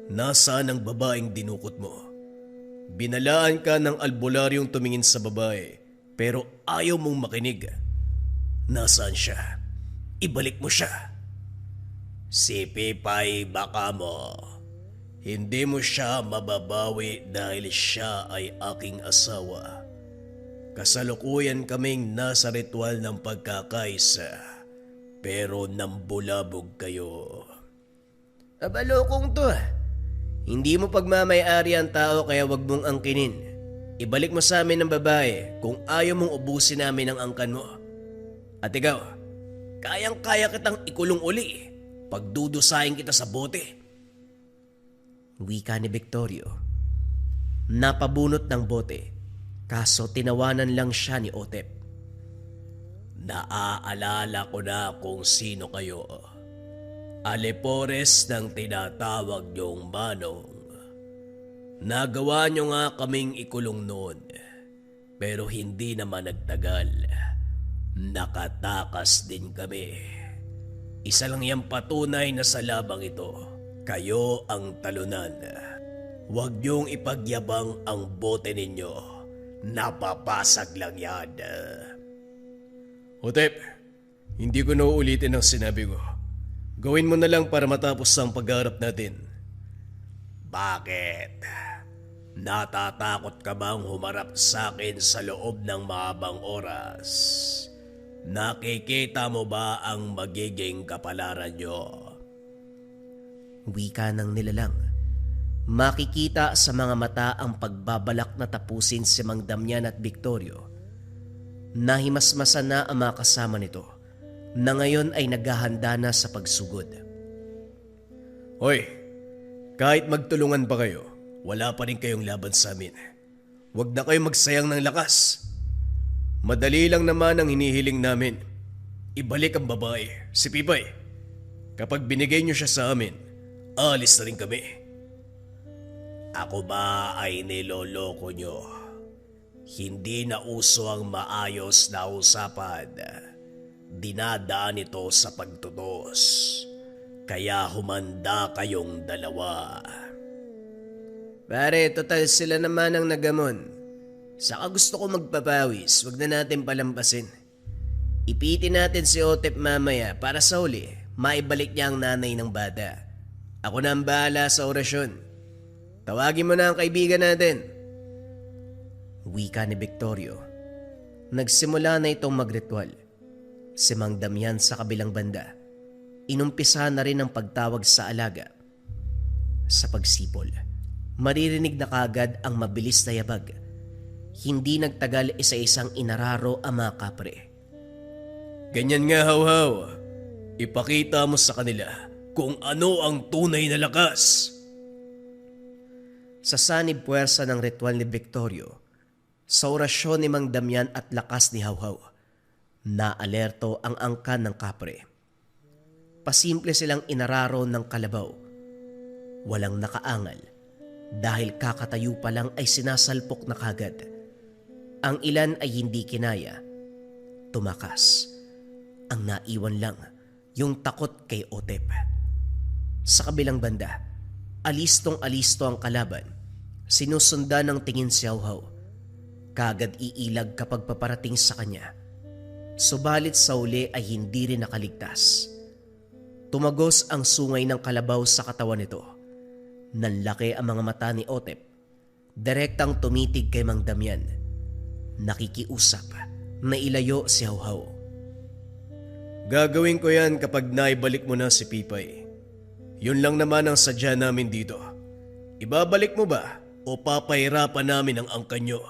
Nasaan ang babaeng dinukot mo? Binalaan ka ng albularyong tumingin sa babae, pero ayaw mong makinig. Nasaan siya? Ibalik mo siya. Si Pipay baka mo. Hindi mo siya mababawi dahil siya ay aking asawa. Kasalukuyan kaming nasa ritual ng pagkakaisa, pero nambulabog kayo. Abalokong to. Hindi mo pagmamayari ang tao kaya wag mong angkinin. Ibalik mo sa amin ang babae kung ayaw mong ubusin namin ang angkan mo. At ikaw, kayang-kaya kitang ikulong uli. Pagdudusahin kita sa bote. Wika ni Victorio. Napabunot ng bote, kaso tinawanan lang siya ni Otep. Naaalala ko na kung sino kayo. Alipores ng tinatawag niyong manong. Nagawa niyo nga kaming ikulong noon, pero hindi naman nagtagal. Nakatakas din kami. Isa lang yung patunay na sa labang ito. Kayo ang talunan. Huwag niyong ipagyabang ang bote ninyo. Napapasag lang yan. Otep, hindi ko na uulitin ang sinabi ko. Gawin mo na lang para matapos ang pagharap natin. Bakit? Natatakot ka bang humarap sa akin sa loob ng mahabang oras? Nakikita mo ba ang magiging kapalaran nyo? Wika ng nilalang. Makikita sa mga mata ang pagbabalak na tapusin si Mang Damian at Victorio. Nahimasmasan na ang mga kasama nito na ngayon ay naghahanda na sa pagsugod. Hoy, kahit magtulungan pa kayo, wala pa rin kayong laban sa amin. Huwag na kayong magsayang ng lakas. Madali lang naman ang hinihiling namin. Ibalik ang babae, si Pipay. Kapag binigay niyo siya sa amin, alis na rin kami. Ako ba ay niloloko nyo? Hindi na uso ang maayos na usapan. Dinadaan ito sa pagtutos. Kaya humanda kayong dalawa. Pare, total sila naman ang nagamon. Saka gusto ko magpapawis, wag na natin palampasin. Ipitin natin si Otep mamaya para sa huli, maibalik niya ang nanay ng bata. Ako na ang bahala sa orasyon. Tawagin mo na ang kaibigan natin. Wika ni Victorio. Nagsimula na itong magritual. Si Mang Damian sa kabilang banda. Inumpisa na rin ang pagtawag sa alaga. Sa pagsipol, maririnig na kagad ang mabilis na yabag. Hindi nagtagal isa-isang inararo ang mga kapre. Ganyan nga, Hawhaw. Ipakita mo sa kanila kung ano ang tunay na lakas. Sa sanib puwersa ng ritual ni Victorio, sa orasyon ni Mang Damian at lakas ni Hawhaw, naalerto ang angkan ng kapre. Pasimple silang inararo ng kalabaw. Walang nakaangal dahil kakatayo pa lang ay sinasalpok na kagad. Ang ilan ay hindi kinaya. Tumakas. Ang naiwan lang yung takot kay Otep. Sa kabilang banda, alistong-alisto ang kalaban. Sinusundan ng tingin si Hawhaw. Kagad iilag kapag paparating sa kanya. Subalit sa uli ay hindi rin nakaligtas. Tumagos ang sungay ng kalabaw sa katawan nito. Nanlaki ang mga mata ni Otep. Direktang tumitig kay Mang Damian. nakikiusap na ilayo si Hawhaw. Gagawin ko yan kapag naibalik mo na si Pipay. Yun lang naman ang sadya namin dito. Ibabalik mo ba o papahirapan namin ang angkan nyo?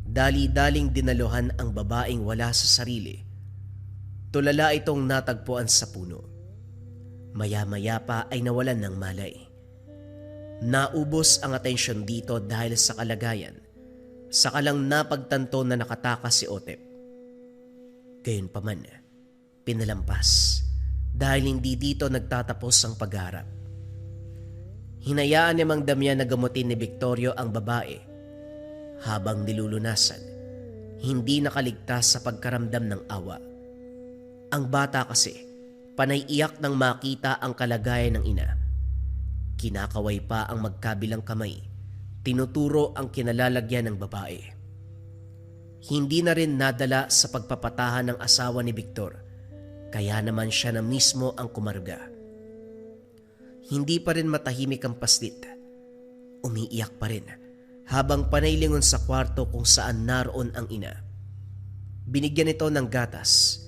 Dali-daling dinaluhan ang babaeng wala sa sarili. Tulala itong natagpuan sa puno. Maya-maya pa ay nawalan ng malay. Naubos ang atensyon dito dahil sa kalagayan. Saka lang napagtanto na nakatakas si Otep. Gayunpaman, pinalampas dahil hindi dito nagtatapos ang pagharap. Hinayaan ni Mang Damian na gamutin ni Victorio ang babae. Habang nilulunasan, hindi nakaligtas sa pagkaramdam ng awa. Ang bata kasi, panay iyak nang makita ang kalagayan ng ina. Kinakaway pa ang magkabilang kamay, tinuturo ang kinalalagyan ng babae. Hindi na rin nadala sa pagpapatahan ng asawa ni Victor, kaya naman siya na mismo ang kumarga. Hindi pa rin matahimik ang paslit. Umiiyak pa rin habang panay lingon sa kwarto kung saan naroon ang ina. Binigyan ito ng gatas,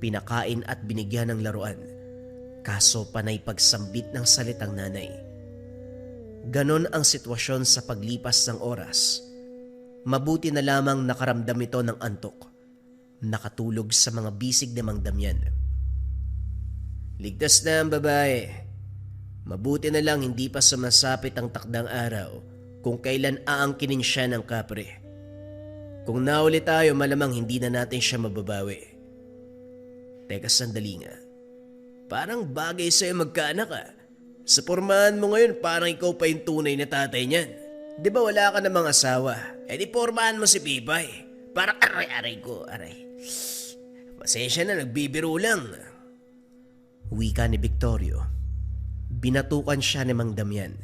pinakain at binigyan ng laruan, kaso panay pagsambit ng salitang nanay. Ganon ang sitwasyon sa paglipas ng oras. Mabuti na lamang nakaramdam ito ng antok, nakatulog sa mga bisig ni Mang Damian. Ligtas na ang babae. Mabuti na lang hindi pa sumasapit ang takdang araw kung kailan aangkinin siya ng kapre. Kung nauli tayo, malamang hindi na natin siya mababawi. Teka, sandali nga. Parang bagay sa'yo magkaanak ah. Sa pormahan mo ngayon, parang ikaw pa yung tunay na tatay niyan. Di ba wala ka namang asawa? Eh di pormahan mo si Pipay. Parang aray ko. Pasensya na, nagbibiro lang. Wika ni Victorio. Binatukan siya ni Mang Damian.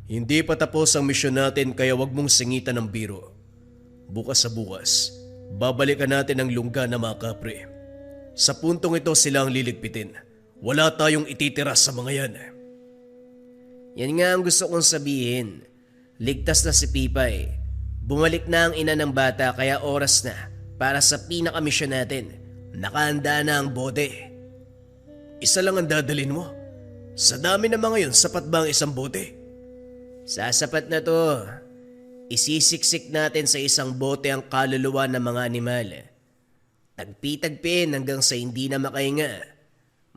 Hindi pa tapos ang misyon natin kaya wag mong singitan ng biro. Bukas sa bukas, babalikan natin ang lungga na mga kapre. Sa puntong ito sila ang liligpitin. Wala tayong ititira sa mga yan. Yan nga ang gusto kong sabihin. Ligtas na si Pipay. Bumalik na ang ina ng bata kaya oras na para sa pinakamisyon natin. Nakahanda na ang bote. Isa lang ang dadalin mo. Sa dami na mga yun, sapat ba ang isang bote? Sasapat na to. Isisiksik natin sa isang bote ang kaluluwa ng mga animal. Tagpi-tagpin hanggang sa hindi na makahinga.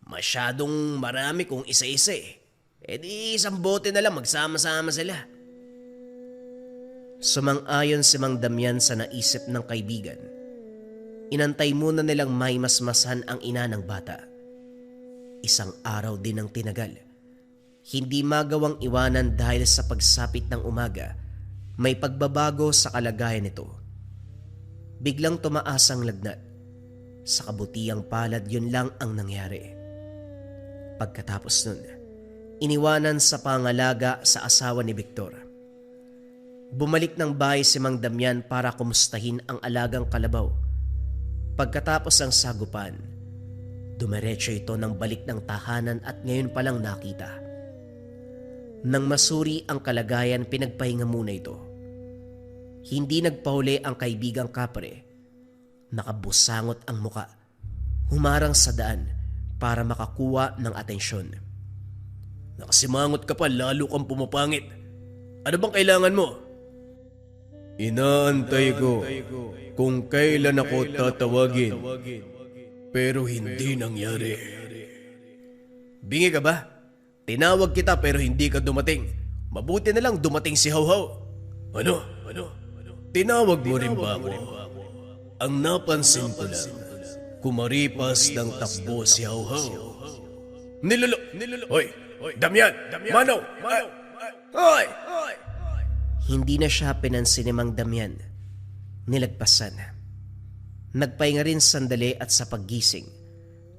Masyadong marami kung isa-isa eh. E di isang bote na lang, magsama-sama sila. Sumang-ayon si Mang Damian sa naisip ng kaibigan. Inantay muna nilang may masmasan ang ina ng bata. Isang araw din ang tinagal. Hindi magawang iwanan dahil sa pagsapit ng umaga, may pagbabago sa kalagayan nito. Biglang tumaas ang lagnat. Sa kabutiang palad yun lang ang nangyari. Pagkatapos nun, iniwanan sa pangalaga sa asawa ni Victor. Bumalik ng bahay si Mang Damian para kumustahin ang alagang kalabaw. Pagkatapos ang sagupan, dumiretso ito ng balik ng tahanan at ngayon palang nakita. Nang masuri ang kalagayan, pinagpahinga muna ito. Hindi nagpahuli ang kaibigang kapre. Nakabusangot ang muka. Humarang sa daan para makakuha ng atensyon. Nakasimangot ka pa, lalo kang pumapangit. Ano bang kailangan mo? Inaantay ko kung kailan ako tatawagin. Pero hindi nangyari. Bingi ka ba? Tinawag kita pero hindi ka dumating. Mabuti na lang dumating si Hawhaw. Ano? Tinawag mo rin ba ako? Ang napansin ko lang, kumaripas ng takbo si Hawhaw. Nilolo! Hoy! Damian! Manaw! Hoy! Hindi na siya pinansin ni Mang Damian. Nilagpasan. Nagpahinga rin sandali at sa paggising,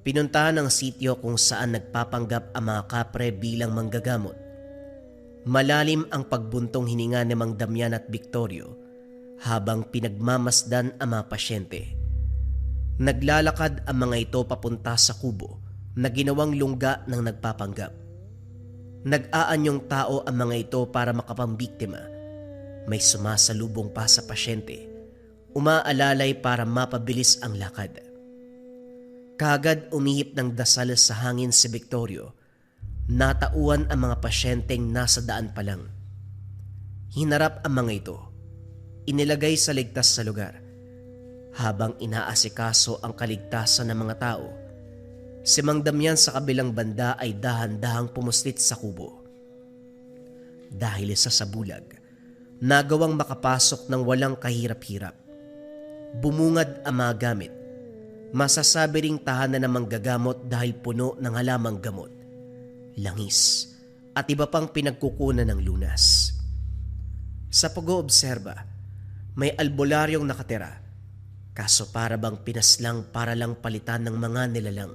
pinuntahan ang sityo kung saan nagpapanggap ang mga kapre bilang manggagamot. Malalim ang pagbuntong hininga ni Mang Damian at Victorio habang pinagmamasdan ang mga pasyente. Naglalakad ang mga ito papunta sa kubo na ginawang lungga ng nagpapanggap. Nag-aanyong tao ang mga ito para makapambiktima. May sumasalubong pa sa pasyente, umaalalay para mapabilis ang lakad. Kaagad umihip ng dasal sa hangin si Victorio. Natauan ang mga pasyenteng nasa daan pa lang. Hinarap ang mga ito. Inilagay sa ligtas na lugar. Habang inaasikaso ang kaligtasan ng mga tao, si Mang Damian sa kabilang banda ay dahan-dahang pumuslit sa kubo. Dahil sa sabulag, nagawang makapasok ng walang kahirap-hirap. Bumungad ang mga gamit. Masasabi ring tahanan ng manggagamot dahil puno ng halamang gamot, langis at iba pang pinagkukunan ng lunas. Sa pag-oobserba, may albularyong nakatira, kaso para bang pinaslang para lang palitan ng mga nilalang.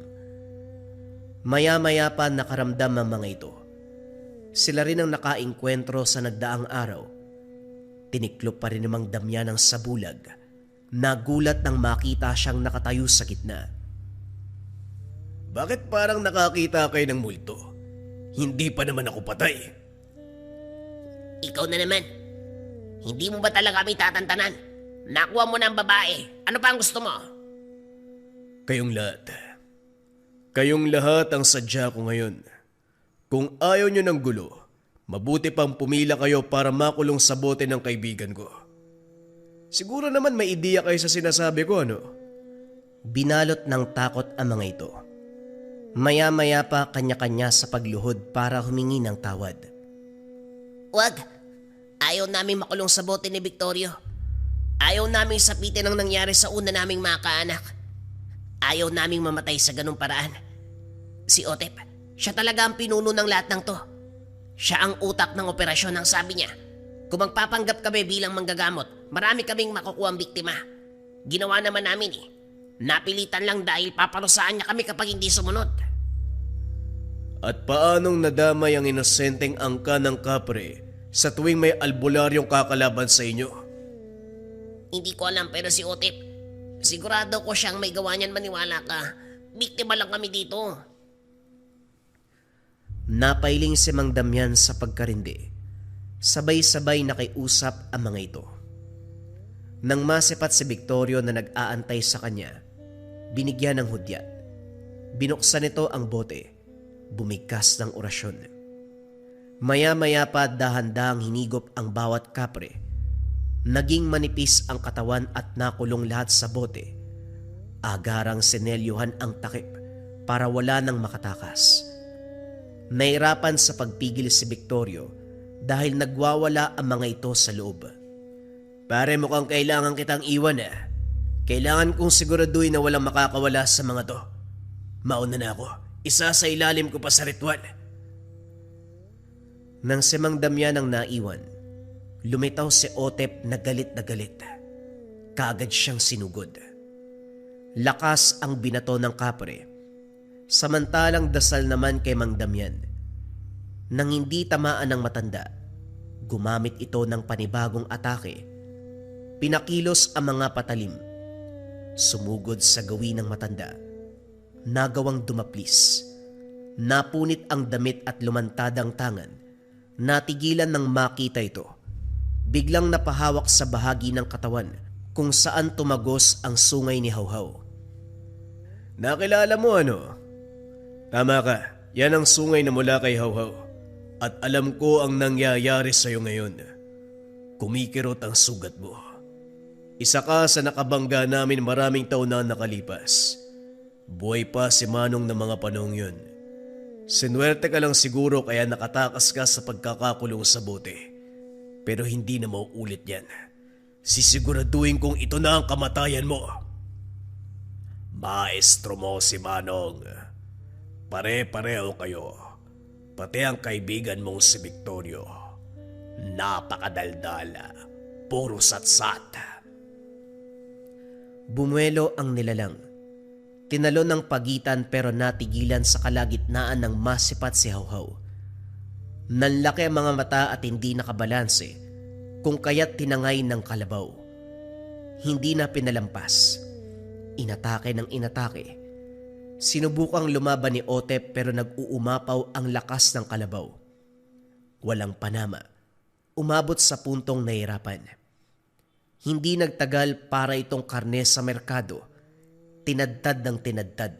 Maya-maya pa nakaramdam ang mga ito. Sila rin ang nakaengkwentro sa nagdaang araw. Tiniklop pa rin ng Mang Damian ang sabulag. Nagulat nang makita siyang nakatayo sa gitna. Bakit parang nakakita kayo ng multo? Hindi pa naman ako patay. Ikaw na naman. Hindi mo ba talaga kami tatantanan? Nakuha mo na ang babae. Ano pa ang gusto mo? Kayong lahat. Kayong lahat ang sadya ko ngayon. Kung ayaw nyo ng gulo, mabuti pang pumila kayo para makulong sa bote ng kaibigan ko. Siguro naman may ideya kayo sa sinasabi ko, ano? Binalot ng takot ang mga ito. Maya-maya pa kanya-kanya sa pagluhod para humingi ng tawad. Wag. Ayaw namin makulong sa bote ni Victorio. Ayaw naming sapitin ang nangyari sa una naming mga kaanak. Ayaw naming mamatay sa ganung paraan. Si Otep, siya talaga ang pinuno ng lahat ng to. Siya ang utak ng operasyon ang sabi niya. Kung magpapanggap kami bilang manggagamot, marami kaming makukuha ang biktima. Ginawa naman namin eh. Napilitan lang dahil paparusaan niya kami kapag hindi sumunod. At paanong nadamay ang inosenteng angka ng kapre sa tuwing may albularyong kakalaban sa inyo? Hindi ko alam pero si Otep, sigurado ko siyang may gawa niyan, maniwala ka. Biktima lang kami dito. Napailing si Mang Damian sa pagkarindi. Sabay-sabay nakiusap ang mga ito. Nang masipat si Victorio na nag-aantay sa kanya, binigyan ng hudyat. Binuksan nito ang bote. Bumigkas ng orasyon. Maya-maya pa dahan-dahang hinigop ang bawat kapre. Naging manipis ang katawan at nakulong lahat sa bote. Agarang sinelyuhan ang takip para wala nang makatakas. Nahirapan sa pagpigil si Victorio dahil nagwawala ang mga ito sa loob. Pare, mukhang kailangan kitang iwan ah. Kailangan kong siguraduhin na walang makakawala sa mga to. Mauna na ako. Isa sa ilalim ko pa sa ritual. Nang si Mang Damian ang naiwan, lumitaw si Otep na galit na galit. Kaagad siyang sinugod. Lakas ang binato ng kapre. Samantalang dasal naman kay Mang Damian. Nang hindi tamaan ng matanda, gumamit ito ng panibagong atake. Pinakilos ang mga patalim. Sumugod sa gawin ng matanda. Nagawang dumaplis. Napunit ang damit at lumantad ang tangan. Natigilan ng makita ito. Biglang napahawak sa bahagi ng katawan kung saan tumagos ang sungay ni Hawhaw. Nakilala mo ano? Tama ka, yan ang sungay na mula kay Hawhaw. At alam ko ang nangyayari sa'yo ngayon. Kumikirot ang sugat mo. Isa ka sa nakabangga namin maraming taon na nakalipas. Buhay pa si Manong ng mga panahong yun. Sinuwerte ka lang siguro kaya nakatakas ka sa pagkakakulong sa bote. Pero hindi na mauulit yan. Sisiguraduhin kong ito na ang kamatayan mo. Maestro mo si Manong. Pare-pareho kayo. Pati ang kaibigan mong si Victorio. Napakadaldala. Puro satsat. Bumuelo ang nilalang. Tinalo ng pagitan pero natigilan sa kalagitnaan ng masipat si Hawhaw. Nanlaki ang mga mata at hindi nakabalanse kung kaya't tinangay ng kalabaw. Hindi na pinalampas. Inatake ng inatake. Sinubukang lumaban ni Otep pero nag-uumapaw ang lakas ng kalabaw. Walang panama. umabot sa puntong nahirapan. Hindi nagtagal para itong karne sa merkado, tinadtad ng tinadtad.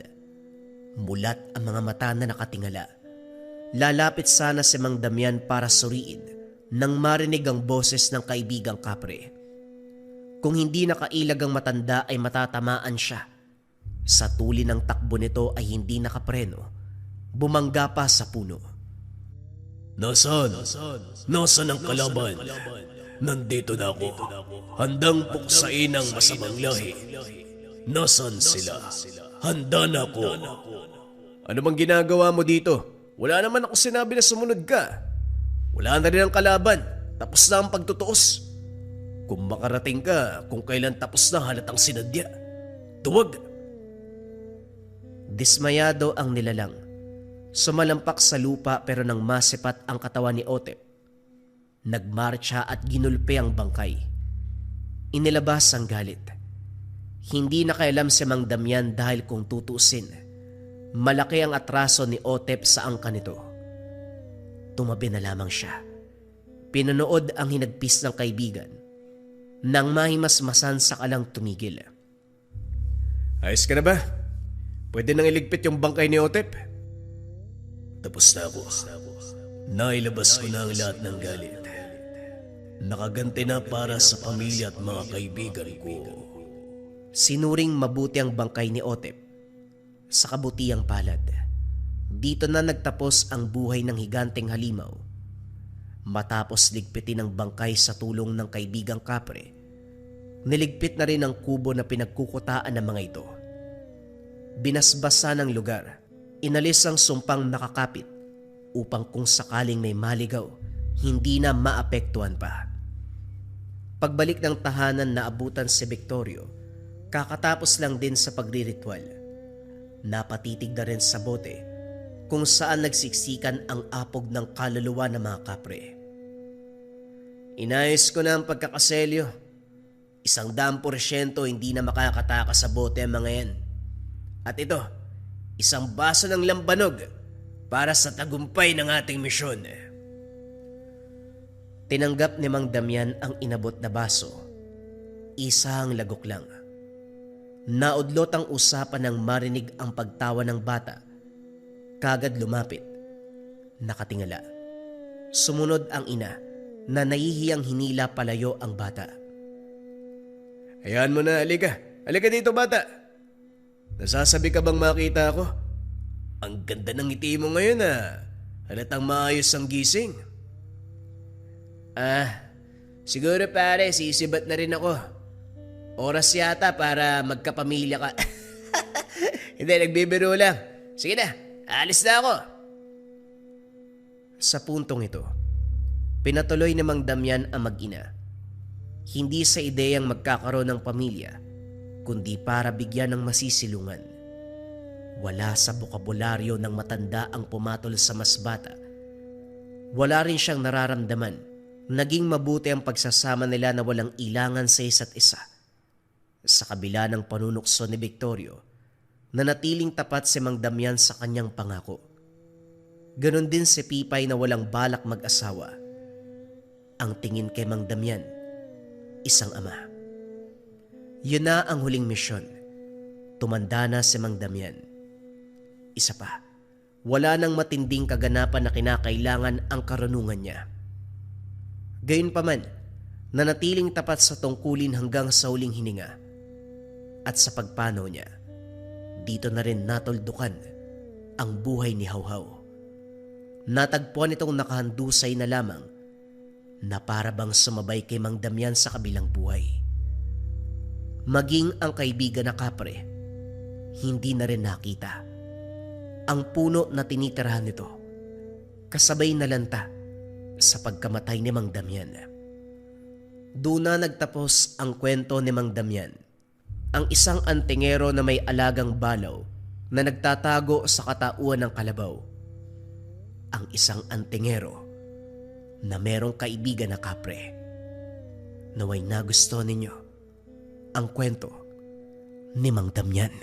Mulat ang mga mata na nakatingala. Lalapit sana si Mang Damian para suriin nang marinig ang boses ng kaibigang kapre. Kung hindi nakailag ang matanda ay matatamaan siya. Sa tuli ng takbo nito ay hindi nakapreno. Bumangga pa sa puno. Nasaan? Nasaan ang kalaban? Nandito na ako. Handang puksain ang masamang lahi. Nasaan sila? Handa na ako. Ano bang ginagawa mo dito? Wala naman ako sinabi na sumunod ka. Wala na rin ang kalaban. Tapos na ang pagtutuos. Kung makarating ka, kung kailan tapos na halatang sinadya. Tuwag. Dismayado ang nilalang. Sumalampak sa lupa pero nang masipat ang katawan ni Otep, nagmarcha at ginulpe ang bangkay. Inilabas ang galit. Hindi nakailam si Mang Damian dahil kung tutusin, malaki ang atraso ni Otep sa angka nito. Tumabi na lamang siya. Pinanood ang hinagpis ng kaibigan. Nang mahimasmasan sa kalang tumigil. Ayos ka na ba? Pwede nang iligpit yung bangkay ni Otep? Tapos na ako. Nailabas ko na ang lahat ng galit. Nakaganti na para sa pamilya at mga kaibigan ko. Sinuring mabuti ang bangkay ni Otep. Sa kabutiang palad, dito na nagtapos ang buhay ng higanteng halimaw. Matapos ligpitin ang bangkay sa tulong ng kaibigang kapre, niligpit na rin ang kubo na pinagkukutaan ng mga ito. Binasbasa ng lugar, inalis ang sumpang nakakapit upang kung sakaling may maligaw, hindi na maapektuhan pa. Pagbalik ng tahanan na abutan si Victorio, kakatapos lang din sa pagriritual. Napatitig na rin sa bote kung saan nagsiksikan ang apog ng kaluluwa ng mga kapre. Inayos ko na ang pagkakaselyo. 100% hindi na makakatakas sa bote ang mga yan. At ito, 1 baso ng lambanog para sa tagumpay ng ating misyon. Tinanggap ni Mang Damian ang inabot na baso. Isang lagok lang. Naudlot ang usapan nang marinig ang pagtawa ng bata. Kagad lumapit. Nakatingala. Sumunod ang ina na nahihiyang hinila palayo ang bata. Hayaan mo na, halika. Halika dito, bata. Nasasabi ka bang makita ako? Ang ganda ng ngiti mo ngayon Halatang maayos ang gising. Siguro pare, sisibat na rin ako. Oras yata para magkapamilya ka. Hindi, nagbibiro lang. Sige na, alis na ako. Sa puntong ito, pinatuloy ni Mang Damian ang mag-ina. Hindi sa ideyang magkakaroon ng pamilya, kundi para bigyan ng masisilungan. Wala sa bokabularyo ng matanda ang pumatol sa mas bata. Wala rin siyang nararamdaman. Naging mabuti ang pagsasama nila na walang ilangan sa isa't isa. Sa kabila ng panunukso ni Victorio, nanatiling tapat si Mang Damian sa kanyang pangako. Ganon din si Pipay na walang balak mag-asawa. Ang tingin kay Mang Damian, isang ama. Yun na ang huling misyon. Tumanda na si Mang Damian. Isa pa, wala nang matinding kaganapan na kinakailangan ang karunungan niya. Gayunpaman, nanatiling tapat sa tungkulin hanggang sa huling hininga. At sa pagpanaw niya, dito na rin natuldukan ang buhay ni Hawhaw. Natagpuan itong nakahandusay na lamang na para bang sumabay kay Mang Damian sa kabilang buhay. Maging ang kaibigan na kapre, hindi na rin nakita. Ang puno na tinitirahan nito, kasabay na lanta sa pagkamatay ni Mang Damian. Doon na nagtapos ang kwento ni Mang Damian, ang isang antingero na may alagang balaw na nagtatago sa katauhan ng kalabaw. Ang isang antingero na merong kaibigan na kapre. Naway nagusto ninyo ang kwento ni Mang Damian.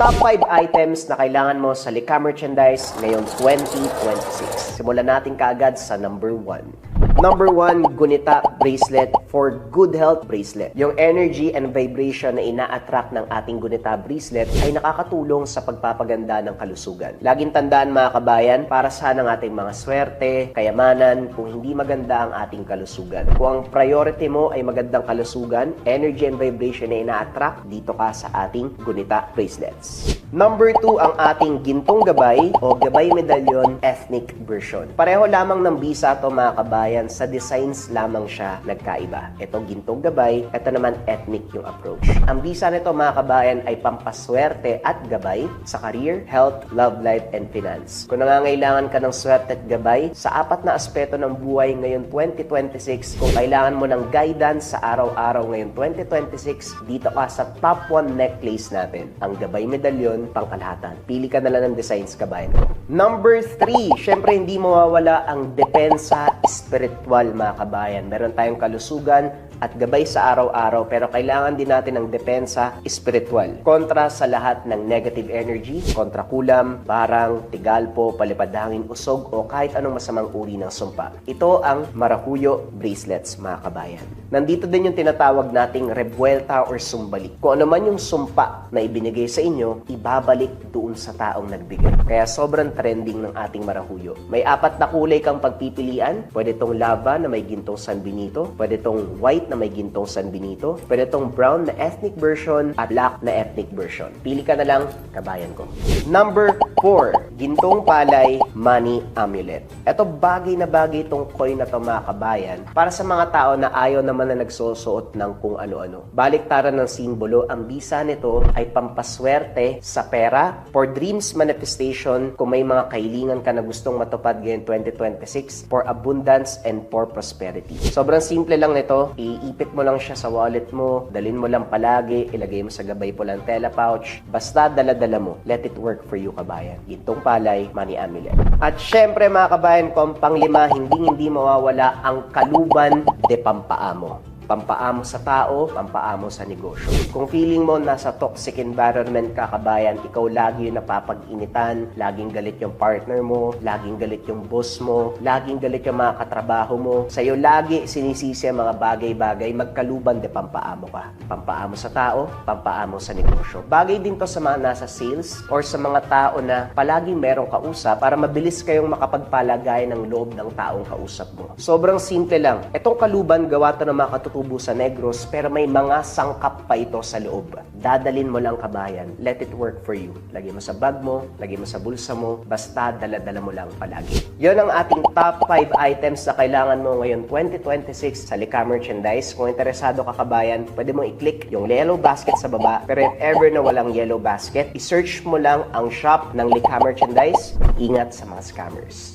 Top 5 items na kailangan mo sa Lika Merchandise ngayong 2026. Simulan natin kaagad sa number 1. Number 1, Gunita Bracelet for Good Health Bracelet. Yung energy and vibration na ina-attract ng ating Gunita Bracelet ay nakakatulong sa pagpapaganda ng kalusugan. Laging tandaan mga kabayan, para saan ang ating mga swerte, kayamanan, kung hindi maganda ang ating kalusugan. Kung ang priority mo ay magandang kalusugan, energy and vibration na ina-attract, dito ka sa ating Gunita Bracelets. Number 2, ang ating Gintong Gabay o Gabay Medallion Ethnic Version. Pareho lamang ng bisa to mga kabayan, sa designs lamang siya nagkaiba. Ito Gintong Gabay, ito naman ethnic yung approach. Ang bisa nito mga kabayan ay pampaswerte at gabay sa career, health, love life, and finance. Kung nangangailangan ka ng swerte at gabay sa 4 na aspeto ng buhay ngayon 2026, kung kailangan mo ng guidance sa araw-araw ngayon 2026, dito ka sa top 1 necklace natin, ang Gabay Medallion Pangkalahatan. Pili ka na lang ng designs kabayan ko. Number 3, syempre hindi mawawala ang depensa spiritual mga kabayan. Meron tayong kalusugan at gabay sa araw-araw pero kailangan din natin ng depensa spiritual. Kontra sa lahat ng negative energy, kontra kulam, barang, tigalpo, palipad hangin, usog o kahit anong masamang uri ng sumpa. Ito ang Maracuyo Bracelets mga kabayan. Nandito din yung tinatawag nating rebuelta or sumbalik. Kung ano man yung sumpa na ibinigay sa inyo, ibabalik doon sa taong nagbigay. Kaya sobrang trending ng ating Maracuyo. May 4 na kulay kang pagpipilian. Pwede tong lava na may gintong San Benito, pwede tong white na may gintong San Benito, pwede tong brown na ethnic version at black na ethnic version. Pili ka na lang, kabayan ko. Number 4, Gintong Palay Money Amulet. Ito bagay na bagay itong coin na to mga kabayan para sa mga tao na ayaw naman na nagsusuot ng kung ano-ano. Baliktaran ng simbolo, ang bisa nito ay pampaswerte sa pera, for dreams manifestation, kung may mga kahilingan ka na gustong matupad ngayon 2026, for abundance and for prosperity. Sobrang simple lang nito, iipit mo lang siya sa wallet mo, dalhin mo lang palagi, ilagay mo sa gabay po lang tela pouch, basta dala-dala mo, let it work for you kabayan. Gintong Palay Money Amulet. At syempre mga kabayan ko, ang pang-5, hindi mawawala ang Kaluban de Pampaamo. Pampaamo sa tao, pampaamo sa negosyo. Kung feeling mo nasa toxic environment ka kabayan, ikaw lagi yung napapag-initan, laging galit yung partner mo, laging galit yung boss mo, laging galit yung mga katrabaho mo, sa'yo lagi sinisisi ang mga bagay-bagay, magkaluban de pampaamo ka. Pampaamo sa tao, pampaamo sa negosyo. Bagay din to sa mga nasa sales or sa mga tao na palaging merong kausap para mabilis kayong makapagpalagay ng loob ng taong kausap mo. Sobrang simple lang. Itong kaluban, gawa to ng mga tubo sa Negros, pero may mga sangkap pa ito sa loob. Dadalin mo lang kabayan. Let it work for you. Lagay mo sa bag mo, lagay mo sa bulsa mo, basta dala-dala mo lang palagi. Yon ang ating top 5 items na kailangan mo ngayon 2026 sa Lika Merchandise. Kung interesado ka kabayan, pwede mo i-click yung yellow basket sa baba. Pero if ever na walang yellow basket, i-search mo lang ang shop ng Lika Merchandise. Ingat sa mga scammers.